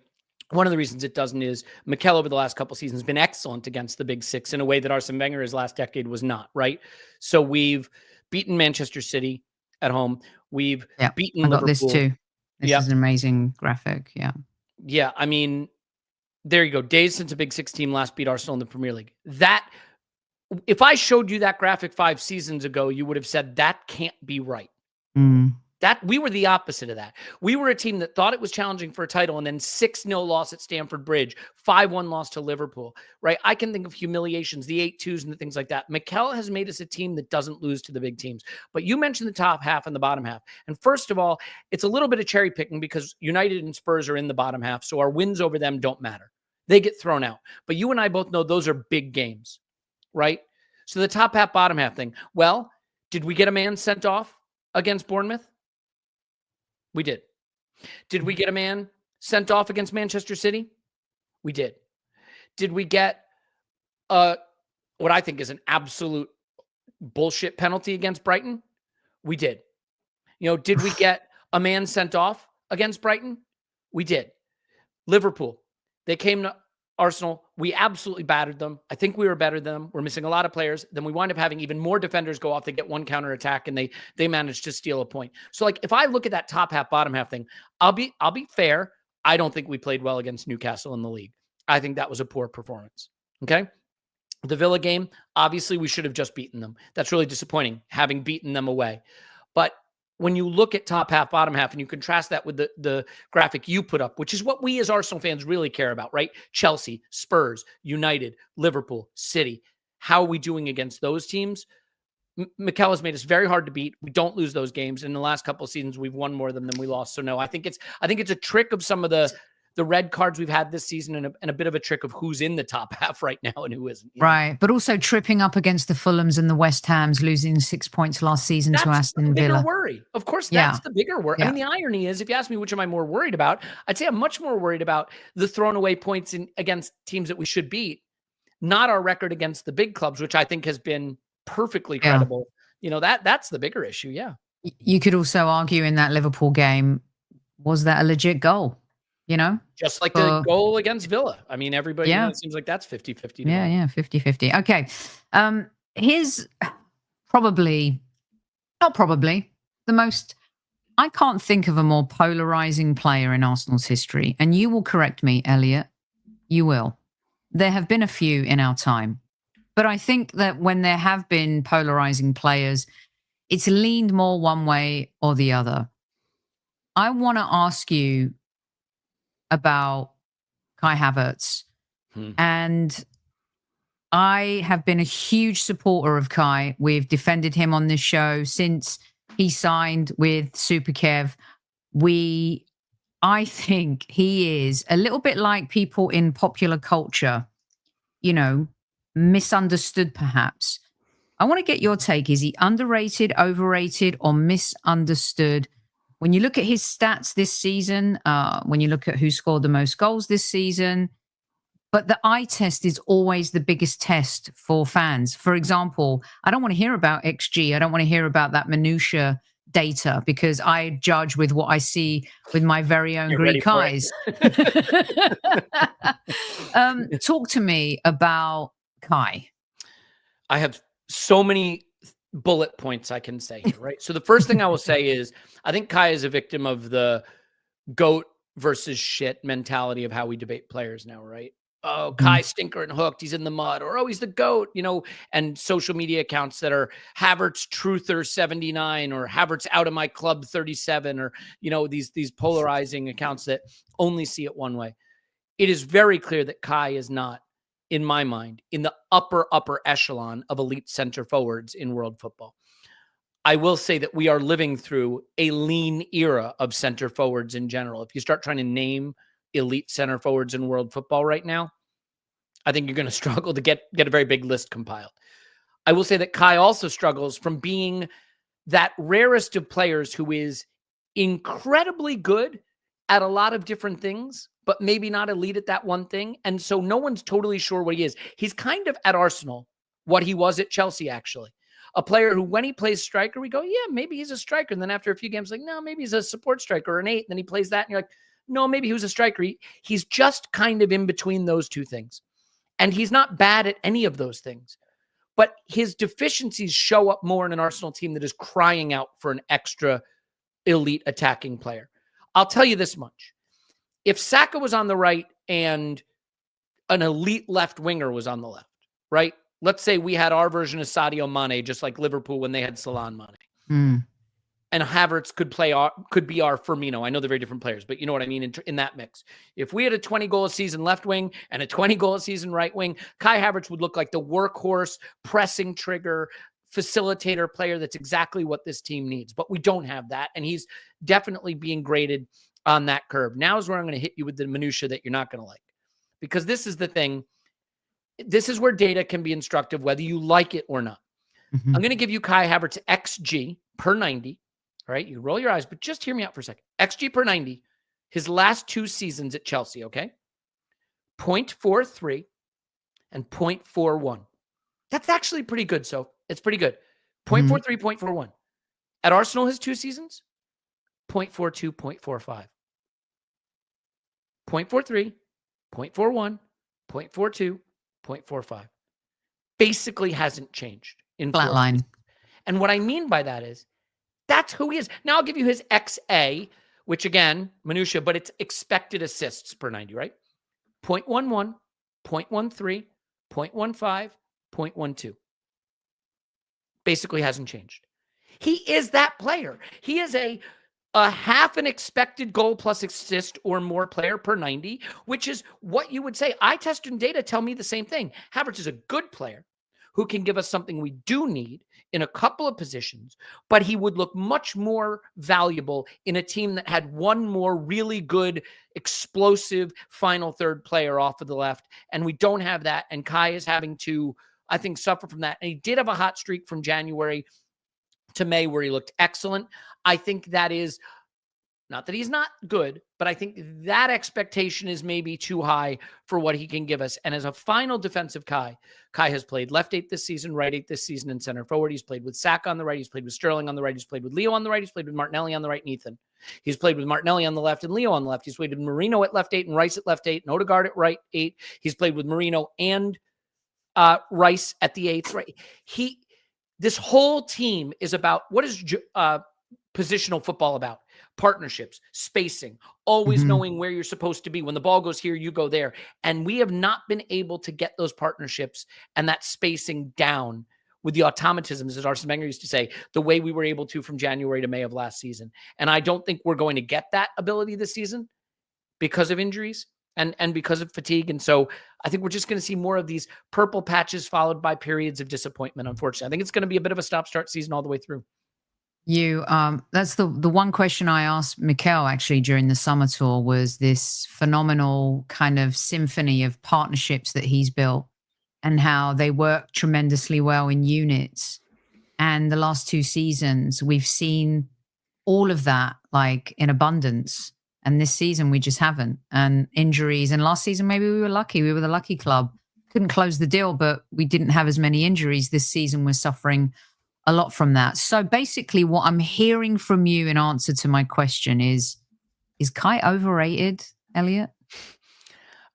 one of the reasons it doesn't is Mikel over the last couple of seasons has been excellent against the big 6 in a way that Arsene Wenger his last decade was not, right? So we've beaten Manchester City at home. We've beaten Liverpool. I got this too. This is an amazing graphic. Yeah. Yeah. I mean, there you go. Days since a big 6 team last beat Arsenal in the Premier League. If I showed you that graphic 5 seasons ago, you would have said that can't be right. That we were the opposite of that. We were a team that thought it was challenging for a title and then 6-0 loss at Stamford Bridge, 5-1 loss to Liverpool, right? I can think of humiliations, the 8-2s and the things like that. Mikel has made us a team that doesn't lose to the big teams. But you mentioned the top half and the bottom half. And first of all, it's a little bit of cherry picking because United and Spurs are in the bottom half. So our wins over them don't matter. They get thrown out. But you and I both know those are big games, right? So the top half, bottom half thing. Well, did we get a man sent off against Bournemouth? We did. Did we get a man sent off against Manchester City? We did. Did we get a what I think is an absolute bullshit penalty against Brighton? We did. Did we get a man sent off against Brighton? We did. Liverpool, they came to Arsenal. We absolutely battered them. I think we were better than them. We're missing a lot of players. Then we wind up having even more defenders go off. They get one counter attack, and they managed to steal a point. So, like, if I look at that top half, bottom half thing, I'll be fair. I don't think we played well against Newcastle in the league. I think that was a poor performance. Okay. The Villa game, obviously, we should have just beaten them. That's really disappointing, having beaten them away. But when you look at top half, bottom half, and you contrast that with the graphic you put up, which is what we as Arsenal fans really care about, right? Chelsea, Spurs, United, Liverpool, City. How are we doing against those teams? Mikel has made us very hard to beat. We don't lose those games. In the last couple of seasons, we've won more of them than we lost. So no, I think it's a trick of some of the red cards we've had this season, and a bit of a trick of who's in the top half right now and who isn't. Right. But also tripping up against the Fulhams and the West Hams, losing 6 points last season to Aston Villa. That's the bigger worry. Of course, that's the bigger worry. Yeah. I mean, the irony is, if you ask me which am I more worried about, I'd say I'm much more worried about the thrown away points against teams that we should beat, not our record against the big clubs, which I think has been perfectly credible. That's the bigger issue. Yeah. You could also argue in that Liverpool game, was that a legit goal? Just like the goal against Villa. I mean, everybody, it seems like that's 50-50. Yeah, 50-50. Okay. Here's not probably, the most, I can't think of a more polarizing player in Arsenal's history. And you will correct me, Elliot. You will. There have been a few in our time. But I think that when there have been polarizing players, it's leaned more one way or the other. I want to ask you about Kai Havertz. And I have been a huge supporter of Kai. We've defended him on this show since he signed with Super Kev. I think he is a little bit like people in popular culture, misunderstood perhaps. I want to get your take. Is he underrated, overrated, or misunderstood? When you look at his stats this season, when you look at who scored the most goals this season, but the eye test is always the biggest test for fans. For example, I don't want to hear about XG. I don't want to hear about that minutia data because I judge with what I see with my very own Greek eyes. Talk to me about Kai. I have so many bullet points I can say here, right? So the first thing I will say is I think Kai is a victim of the goat versus shit mentality of how we debate players now, right? Oh, Kai stinker and hooked. He's in the mud. Or, oh, he's the GOAT, and social media accounts that are Havertz Truther 79 or Havertz out of my club 37 or, these polarizing accounts that only see it one way. It is very clear that Kai is not, in my mind, in the upper echelon of elite center forwards in world football. I will say that we are living through a lean era of center forwards in general. If you start trying to name elite center forwards in world football right now, I think you're going to struggle to get a very big list compiled. I will say that Kai also struggles from being that rarest of players who is incredibly good at a lot of different things, but maybe not elite at that one thing. And so no one's totally sure what he is. He's kind of at Arsenal what he was at Chelsea, actually. A player who, when he plays striker, we go, yeah, maybe he's a striker. And then after a few games, like, no, maybe he's a support striker or an 8. And then he plays that and you're like, no, maybe he was a striker. He's just kind of in between those two things. And he's not bad at any of those things. But his deficiencies show up more in an Arsenal team that is crying out for an extra elite attacking player. I'll tell you this much. If Saka was on the right and an elite left winger was on the left, right? Let's say we had our version of Sadio Mane, just like Liverpool when they had Salah and Mane. And Havertz could be our Firmino. I know they're very different players, but you know what I mean in that mix. If we had a 20-goal-a-season left wing and a 20-goal-a-season right wing, Kai Havertz would look like the workhorse, pressing trigger, facilitator player that's exactly what this team needs. But we don't have that, and he's definitely being graded on that curve. Now is where I'm going to hit you with the minutia that you're not going to like. Because this is the thing. This is where data can be instructive, whether you like it or not. I'm going to give you Kai Havertz XG per 90. All right, you roll your eyes, but just hear me out for a second. XG per 90, his last 2 seasons at Chelsea, okay? 0.43 and 0.41. That's actually pretty good. So it's pretty good. 0.43, 0.41. At Arsenal, his 2 seasons, 0.42, 0.45. 0.43, 0.41, 0.42, 0.45. Basically hasn't changed in Flatline. And what I mean by that is that's who he is. Now I'll give you his XA, which again, minutia, but it's expected assists per 90, right? 0.11, 0.13, 0.15, 0.12. Basically hasn't changed. He is that player. He is a half an expected goal plus assist or more player per 90, which is what you would say. Eye test and data tell me the same thing. Havertz is a good player who can give us something we do need in a couple of positions, but he would look much more valuable in a team that had one more really good, explosive final third player off of the left. And we don't have that. And Kai is having to, I think, suffer from that. And he did have a hot streak from January to May where he looked excellent. I think that is not that he's not good, but I think that expectation is maybe too high for what he can give us. And as a final defensive Kai has played left 8 this season, right 8 this season, and center forward. He's played with Saka on the right. He's played with Sterling on the right. He's played with Leo on the right. He's played with Martinelli on the right and Ethan. He's played with Martinelli on the left and Leo on the left. He's played with Marino at left 8 and Rice at left 8 and Odegaard at right 8. He's played with Marino and Rice at the 8th. Right. This whole team is about what is positional football about? Partnerships, spacing, always knowing where you're supposed to be. When the ball goes here, you go there. And we have not been able to get those partnerships and that spacing down with the automatisms, as Arsene Wenger used to say, the way we were able to from January to May of last season. And I don't think we're going to get that ability this season because of injuries and because of fatigue. And so I think we're just going to see more of these purple patches followed by periods of disappointment, unfortunately. I think it's going to be a bit of a stop-start season all the way through. That's the one question I asked Mikel actually during the summer tour was this phenomenal kind of symphony of partnerships that he's built and how they work tremendously well in units. And the last 2 seasons, we've seen all of that like in abundance. And this season we just haven't. And injuries. And last season, maybe we were lucky. We were the lucky club. Couldn't close the deal, but we didn't have as many injuries. This season we're suffering a lot from that. So basically what I'm hearing from you in answer to my question is Kai overrated, Elliot?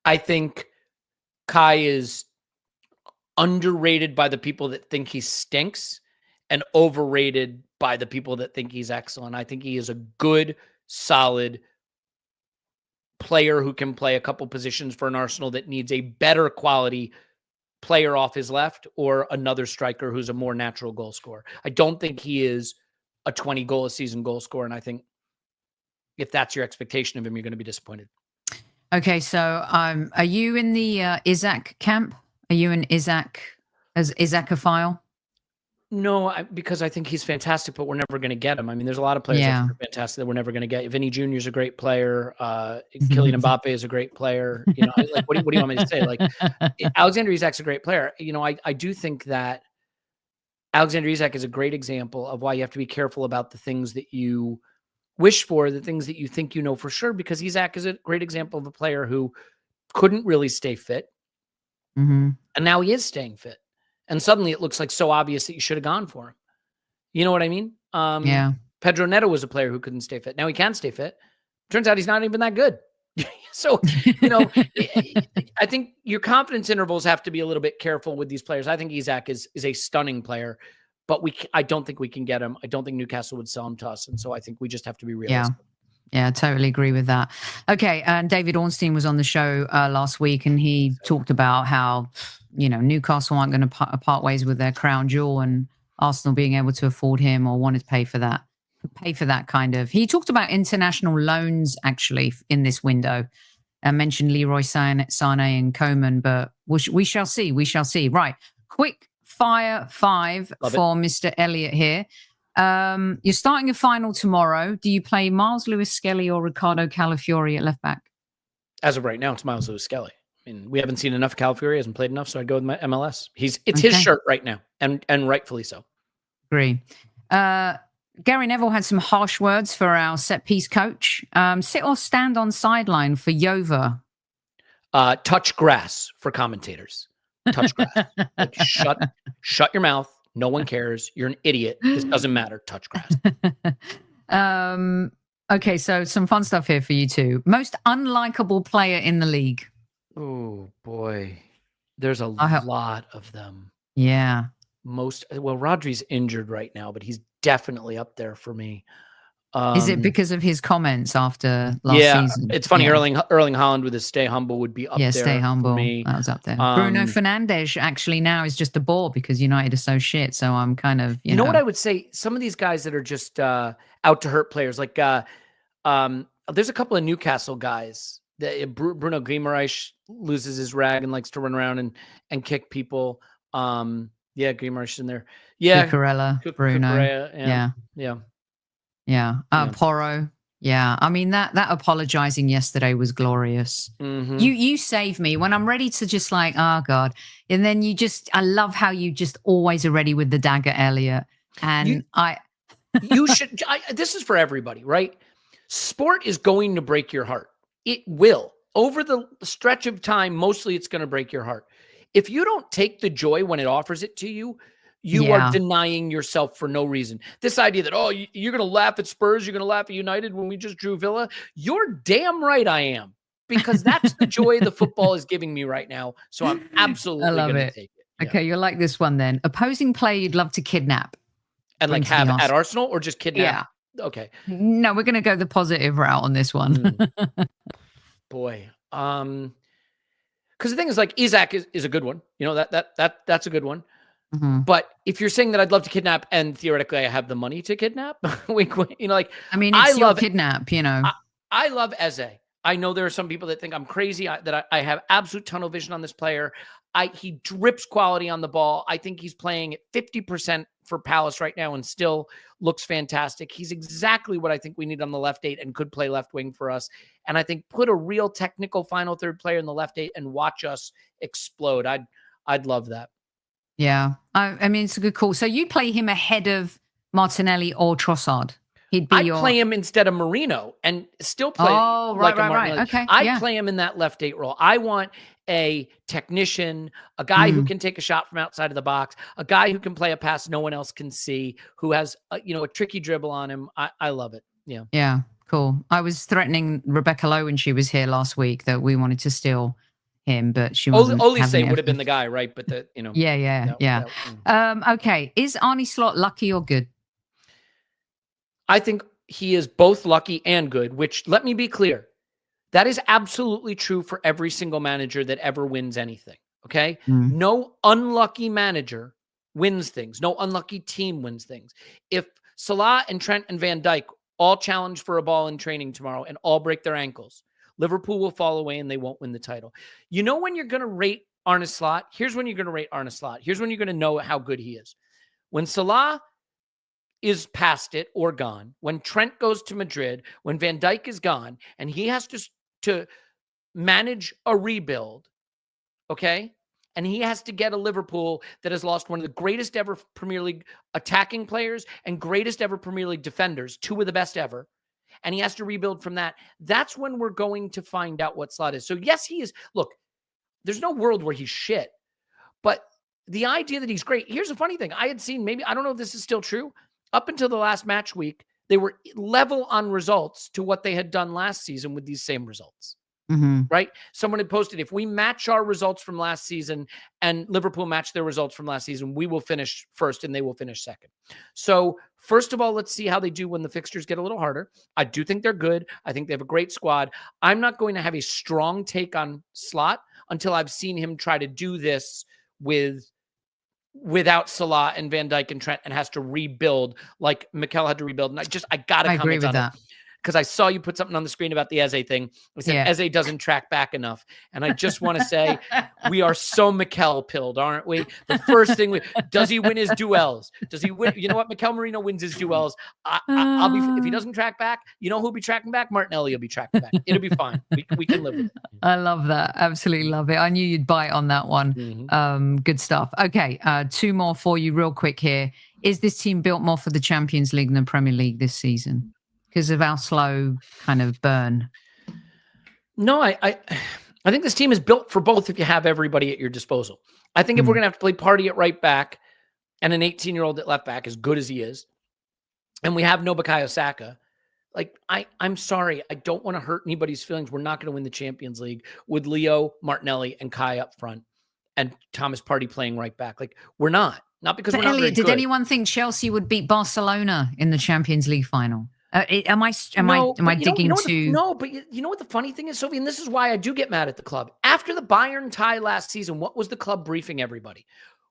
I think Kai is underrated by the people that think he stinks and overrated by the people that think he's excellent. I think he is a good, solid player who can play a couple positions for an Arsenal that needs a better quality player off his left or another striker who's a more natural goal scorer. I don't think he is a 20 goal a season goal scorer. And I think if that's your expectation of him, you're going to be disappointed. Okay. So are you in the Isaac camp? Are you an Isaacophile? No, because I think he's fantastic, but we're never going to get him. I mean, there's a lot of players that are fantastic that we're never going to get. Vinny Jr. is a great player. Kylian Mbappe is a great player. You know, like what do you want me to say? Like Alexander Isak's a great player. You know, I do think that Alexander Isak is a great example of why you have to be careful about the things that you wish for, the things that you think you know for sure, because Isak is a great example of a player who couldn't really stay fit. And now he is staying fit. And suddenly it looks like so obvious that you should have gone for him. You know what I mean? Yeah. Pedro Neto was a player who couldn't stay fit. Now he can stay fit. Turns out he's not even that good. So, you know, I think your confidence intervals have to be a little bit careful with these players. I think Isak is a stunning player, but I don't think we can get him. I don't think Newcastle would sell him to us. And so I think we just have to be realistic. Yeah, I totally agree with that. Okay, and David Ornstein was on the show last week, and he talked about how, you know, Newcastle aren't going to part ways with their crown jewel, and Arsenal being able to afford him or wanted to pay for that kind of. He talked about international loans actually in this window. I mentioned Leroy Sané and Coman, but we shall see. We shall see. Right, quick fire 5 for Mr. Elliot here. You're starting a final tomorrow. Do you play Miles Lewis-Skelly or Ricardo Calafiori at left back? As of right now, it's Miles Lewis-Skelly. I mean, we haven't seen enough. Calafiori hasn't played enough, so I'd go with my MLS. It's his shirt right now, and rightfully so. Agree. Gary Neville had some harsh words for our set piece coach. Sit or stand on sideline for Yova? Touch grass for commentators. touch grass. Like, shut your mouth. No one cares. You're an idiot. This doesn't matter. Touch grass. Okay, so some fun stuff here for you two. Most unlikable player in the league. Oh boy, there's a lot of them. Yeah. Well, Rodri's injured right now, but he's definitely up there for me. Is it because of his comments after last season? It's funny. Erling Haaland with his "Stay Humble" would be up there. Stay humble. For me. That was up there. Bruno Fernandes actually now is just a bore because United are so shit. So I'm kind of you know what I would say. Some of these guys that are just out to hurt players, like there's a couple of Newcastle guys that Bruno Guimaraes loses his rag and likes to run around and kick people. Guimaraes in there. Yeah, Cucurella, Bruno. Yeah. Porro. Yeah. I mean, that apologizing yesterday was glorious. Mm-hmm. You save me when I'm ready to just like, oh God. And then I love how you just always are ready with the dagger, Elliot. And you should, this is for everybody, right? Sport is going to break your heart. It will. Over the stretch of time, mostly it's going to break your heart. If you don't take the joy when it offers it to you, you are denying yourself for no reason. This idea that, you're going to laugh at Spurs, you're going to laugh at United when we just drew Villa. You're damn right I am, because that's the joy the football is giving me right now. So I'm absolutely going to take it. Yeah. Okay, you'll like this one then. Opposing player you'd love to kidnap. And like have at Arsenal or just kidnap? Yeah. Okay. No, we're going to go the positive route on this one. Boy. Because the thing is, like, Isak is a good one. You know, that's a good one. Mm-hmm. But if you're saying that I'd love to kidnap and theoretically I have the money to kidnap, wink, wink, you know, like, I mean, it's your kidnap, you know. I love Eze. I know there are some people that think I'm crazy, that I have absolute tunnel vision on this player. He drips quality on the ball. I think he's playing at 50% for Palace right now and still looks fantastic. He's exactly what I think we need on the left 8 and could play left wing for us. And I think put a real technical final third player in the left 8 and watch us explode. I'd love that. Yeah. I mean, it's a good call. So you play him ahead of Martinelli or Trossard? I'd play him instead of Marino and still play. Oh, right. Okay. I'd play him in that left 8 role. I want a technician, a guy who can take a shot from outside of the box, a guy who can play a pass no one else can see, who has a tricky dribble on him. I love it. Yeah. Yeah. Cool. I was threatening Rebecca Lowe when she was here last week that we wanted to steal him, but she wasn't. Olise would have been the guy, right? But Yeah. Okay. Is Arne Slot lucky or good? I think he is both lucky and good, which, let me be clear, that is absolutely true for every single manager that ever wins anything. Okay. No unlucky manager wins things. No unlucky team wins things. If Salah and Trent and Van Dijk all challenge for a ball in training tomorrow and all break their ankles, Liverpool will fall away and they won't win the title. You know, when you're going to rate Arne Slot, here's when you're going to rate Arne Slot. Here's when you're going to know how good he is. When Salah is past it or gone, when Trent goes to Madrid, when Van Dijk is gone, and he has to manage a rebuild, okay? And he has to get a Liverpool that has lost one of the greatest ever Premier League attacking players and greatest ever Premier League defenders, 2 of the best ever. And he has to rebuild from that. That's when we're going to find out what Slot is. So yes, he is. Look, there's no world where he's shit. But the idea that he's great, here's a funny thing. I had seen, maybe, I don't know if this is still true, up until the last match week, they were level on results to what they had done last season with these same results. Right? Someone had posted, if we match our results from last season and Liverpool match their results from last season, we will finish first and they will finish second. So first of all, let's see how they do when the fixtures get a little harder. I do think they're good. I think they have a great squad. I'm not going to have a strong take on Slot until I've seen him try to do this without Salah and Van Dijk and Trent and has to rebuild like Mikel had to rebuild. And I got to comment on that. Because I saw you put something on the screen about the Eze thing. I said, Eze doesn't track back enough. And I just want to say, we are so Mikel-pilled, aren't we? The first thing, does he win his duels? Does he win? You know what? Mikel Merino wins his duels. I'll be, if he doesn't track back, you know who'll be tracking back? Martinelli will be tracking back. It'll be fine. We can live with it. I love that. Absolutely love it. I knew you'd bite on that one. Good stuff. Okay. 2 more for you real quick here. Is this team built more for the Champions League than the Premier League this season? Because of our slow kind of burn? No, I think this team is built for both if you have everybody at your disposal. I think if we're going to have to play Partey at right back and an 18-year-old at left back, as good as he is, and we have no Bukayo Saka, like, I'm sorry. I don't want to hurt anybody's feelings. We're not going to win the Champions League with Leo, Martinelli, and Kai up front and Thomas Partey playing right back. Like, we're not. Not because we're not Elliot, very did anyone think Chelsea would beat Barcelona in the Champions League final? Am I digging too? No, but you know what the funny thing is, Sophie, and this is why I do get mad at the club. After the Bayern tie last season, what was the club briefing everybody?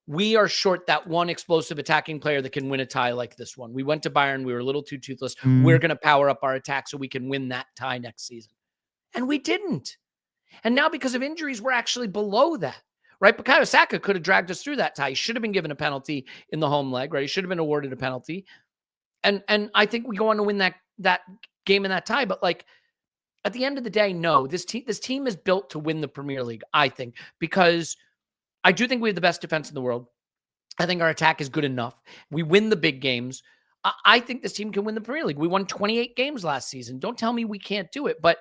We are short that one explosive attacking player that can win a tie like this one. We went to Bayern. We were a little too toothless. We're going to power up our attack so we can win that tie next season. And we didn't. And now because of injuries, we're actually below that, right? Bukayo Saka could have dragged us through that tie. He should have been given a penalty in the home leg, right? He should have been awarded a penalty. And I think we go on to win that game in that tie. But like, at the end of the day, no, this team is built to win the Premier League, I think, because I do think we have the best defense in the world. I think our attack is good enough. We win the big games. I think this team can win the Premier League. We won 28 games last season. Don't tell me we can't do it. But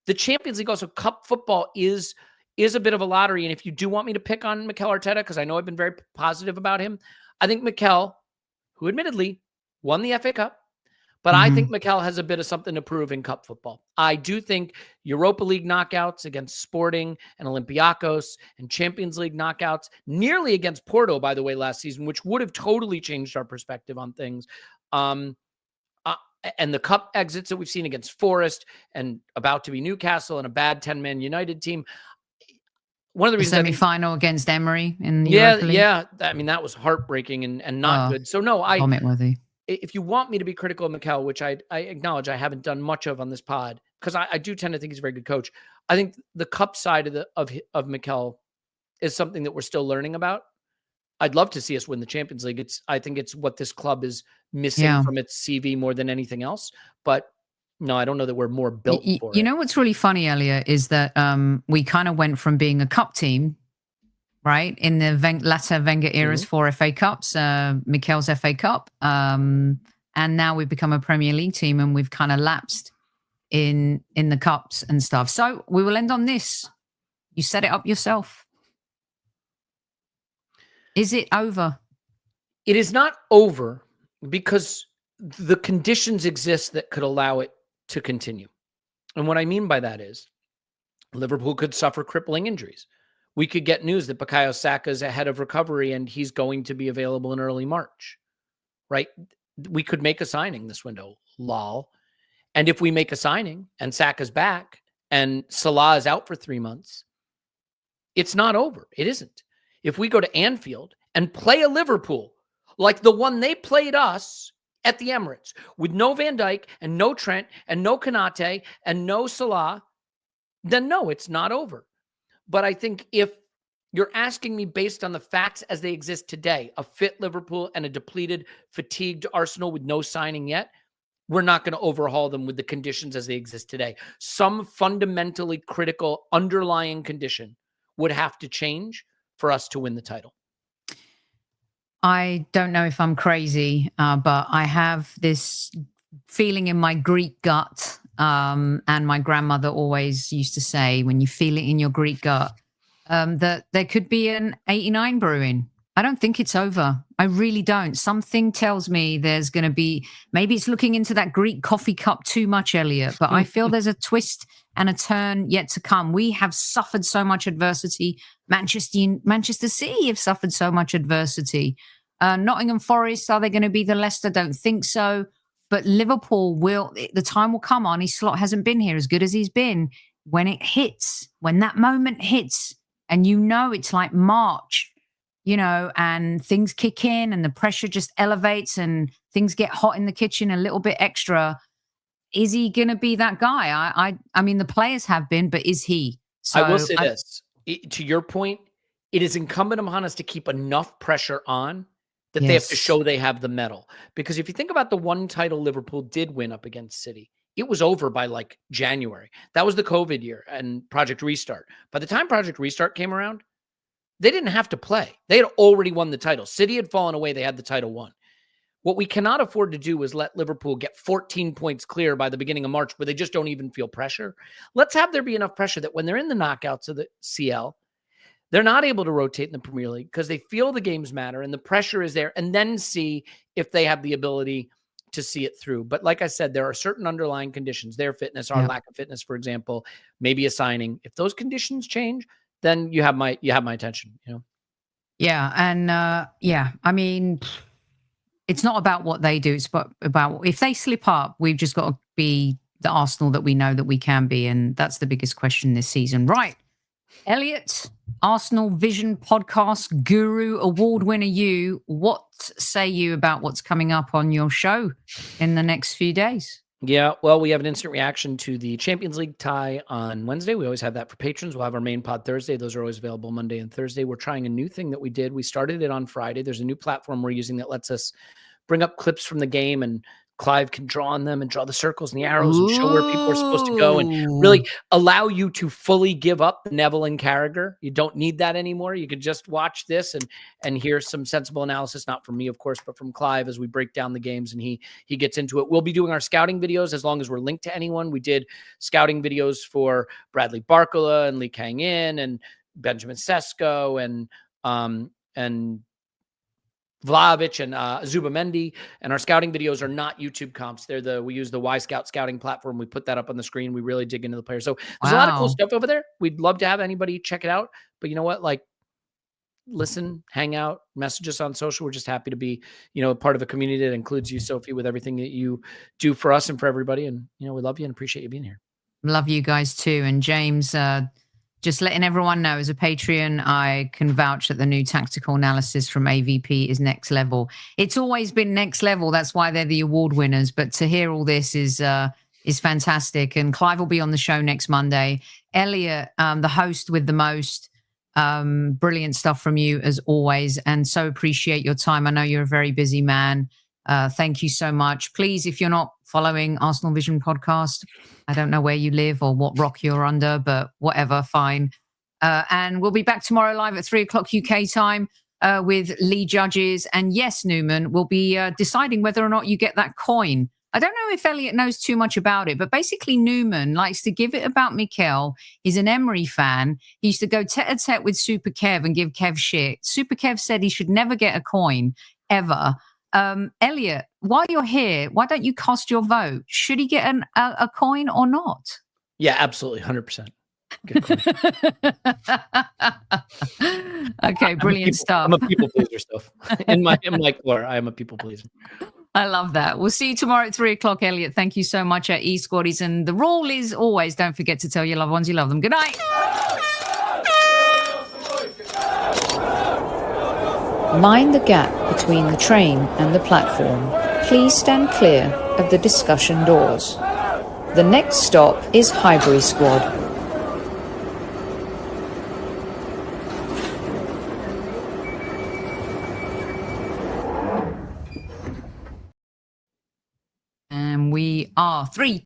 the Champions League, also cup football, is a bit of a lottery. And if you do want me to pick on Mikel Arteta, because I know I've been very positive about him, I think Mikel, who admittedly won the FA Cup, but I think Mikel has a bit of something to prove in cup football. I do think Europa League knockouts against Sporting and Olympiacos and Champions League knockouts, nearly against Porto, by the way, last season, which would have totally changed our perspective on things. And the cup exits that we've seen against Forest and about to be Newcastle and a bad 10-man United team. One of the reasons semi-final against Emery in the Europa League. Yeah. I mean, that was heartbreaking and not good. So no, vomit-worthy. If you want me to be critical of Mikel, which I acknowledge I haven't done much of on this pod, because I do tend to think he's a very good coach. I think the cup side of Mikel is something that we're still learning about. I'd love to see us win the Champions League. I think it's what this club is missing from its CV more than anything else. But no, I don't know that we're more built for it. You know what's really funny, Elliot, is that we kind of went from being a cup team, right, in the latter Wenger era's 4 FA Cups, Mikel's FA Cup, and now we've become a Premier League team, and we've kind of lapsed in the cups and stuff. So we will end on this. You set it up yourself. Is it over? It is not over because the conditions exist that could allow it to continue. And what I mean by that is Liverpool could suffer crippling injuries. We could get news that Bukayo Saka is ahead of recovery and he's going to be available in early March, right? We could make a signing this window, lol. And if we make a signing and Saka's back and Salah is out for 3 months, it's not over. It isn't. If we go to Anfield and play a Liverpool like the one they played us at the Emirates with no Van Dijk and no Trent and no Konate and no Salah, then no, it's not over. But I think if you're asking me based on the facts as they exist today, a fit Liverpool and a depleted, fatigued Arsenal with no signing yet, we're not going to overhaul them with the conditions as they exist today. Some fundamentally critical underlying condition would have to change for us to win the title. I don't know if I'm crazy, but I have this feeling in my Greek gut. And my grandmother always used to say, when you feel it in your Greek gut, that there could be an 89 brewing. I don't think it's over. I really don't. Something tells me there's going to be, maybe it's looking into that Greek coffee cup too much, Elliot, but I feel there's a twist and a turn yet to come. We have suffered so much adversity. Manchester City have suffered so much adversity. Nottingham Forest, are they going to be the Leicester? Don't think so. But Liverpool the time will come. Arne Slot hasn't been here as good as he's been. When it hits, when that moment hits, and it's like March, and things kick in and the pressure just elevates and things get hot in the kitchen a little bit extra. Is he going to be that guy? I mean, the players have been, but is he? So I will say this. To your point, it is incumbent upon us to keep enough pressure on that they have to show they have the medal. Because if you think about the one title Liverpool did win up against City, it was over by like January. That was the COVID year and Project Restart. By the time Project Restart came around, they didn't have to play. They had already won the title. City had fallen away. They had the title won. What we cannot afford to do is let Liverpool get 14 points clear by the beginning of March where they just don't even feel pressure. Let's have there be enough pressure that when they're in the knockouts of the CL, They're not able to rotate in the Premier League because they feel the games matter and the pressure is there, and then see if they have the ability to see it through. But like I said, there are certain underlying conditions, their fitness, our lack of fitness, for example, maybe a signing. If those conditions change, then you have my attention, you know? Yeah. And I mean, it's not about what they do. It's about if they slip up, we've just got to be the Arsenal that we know that we can be. And that's the biggest question this season. Right. Elliot, ArsenalVision podcast guru, award winner you. What say you about what's coming up on your show in the next few days? Yeah, well, we have an instant reaction to the Champions League tie on Wednesday. We always have that for patrons. We'll have our main pod Thursday. Those are always available Monday and Thursday. We're trying a new thing that we did. We started it on Friday. There's a new platform we're using that lets us bring up clips from the game, and Clive can draw on them and draw the circles and the arrows and show where people are supposed to go, and really allow you to fully give up the Neville and Carragher. You don't need that anymore. You could just watch this and hear some sensible analysis, not from me, of course, but from Clive as we break down the games and he gets into it. We'll be doing our scouting videos as long as we're linked to anyone. We did scouting videos for Bradley Barcola and Lee Kang-in and Benjamin Sesko and Vlahovic and Zubamendi, and our scouting videos are not YouTube comps. We use the Y Scout scouting platform. We put that up on the screen. We really dig into the players. So there's a lot of cool stuff over there. We'd love to have anybody check it out. But you know what? Like, listen, hang out, message us on social. We're just happy to be, part of a community that includes you, Sophie, with everything that you do for us and for everybody. And, we love you and appreciate you being here. Love you guys too. And James, just letting everyone know, as a Patreon, I can vouch that the new tactical analysis from AVP is next level. It's always been next level. That's why they're the award winners. But to hear all this is fantastic. And Clive will be on the show next Monday. Elliot, the host with the most, brilliant stuff from you as always. And so appreciate your time. I know you're a very busy man. Thank you so much. Please, if you're not following ArsenalVision podcast, I don't know where you live or what rock you're under, but whatever, fine. And we'll be back tomorrow live at 3:00 UK time with Lee Judges. And yes, Newman, we'll be deciding whether or not you get that coin. I don't know if Elliot knows too much about it, but basically Newman likes to give it about Mikel. He's an Emery fan. He used to go tete-a-tete with Super Kev and give Kev shit. Super Kev said he should never get a coin, ever. Elliot, while you're here, why don't you cast your vote? Should he get a coin or not? Yeah, absolutely. 100%. Good Okay, brilliant stuff. I'm a people pleaser stuff. In my core, I am a people pleaser. I love that. We'll see you tomorrow at 3:00, Elliot. Thank you so much at eSquaddies. And the rule is always don't forget to tell your loved ones you love them. Good night. Mind the gap between the train and the platform. Please stand clear of the discussion doors. The next stop is Highbury Squad. And we are 3,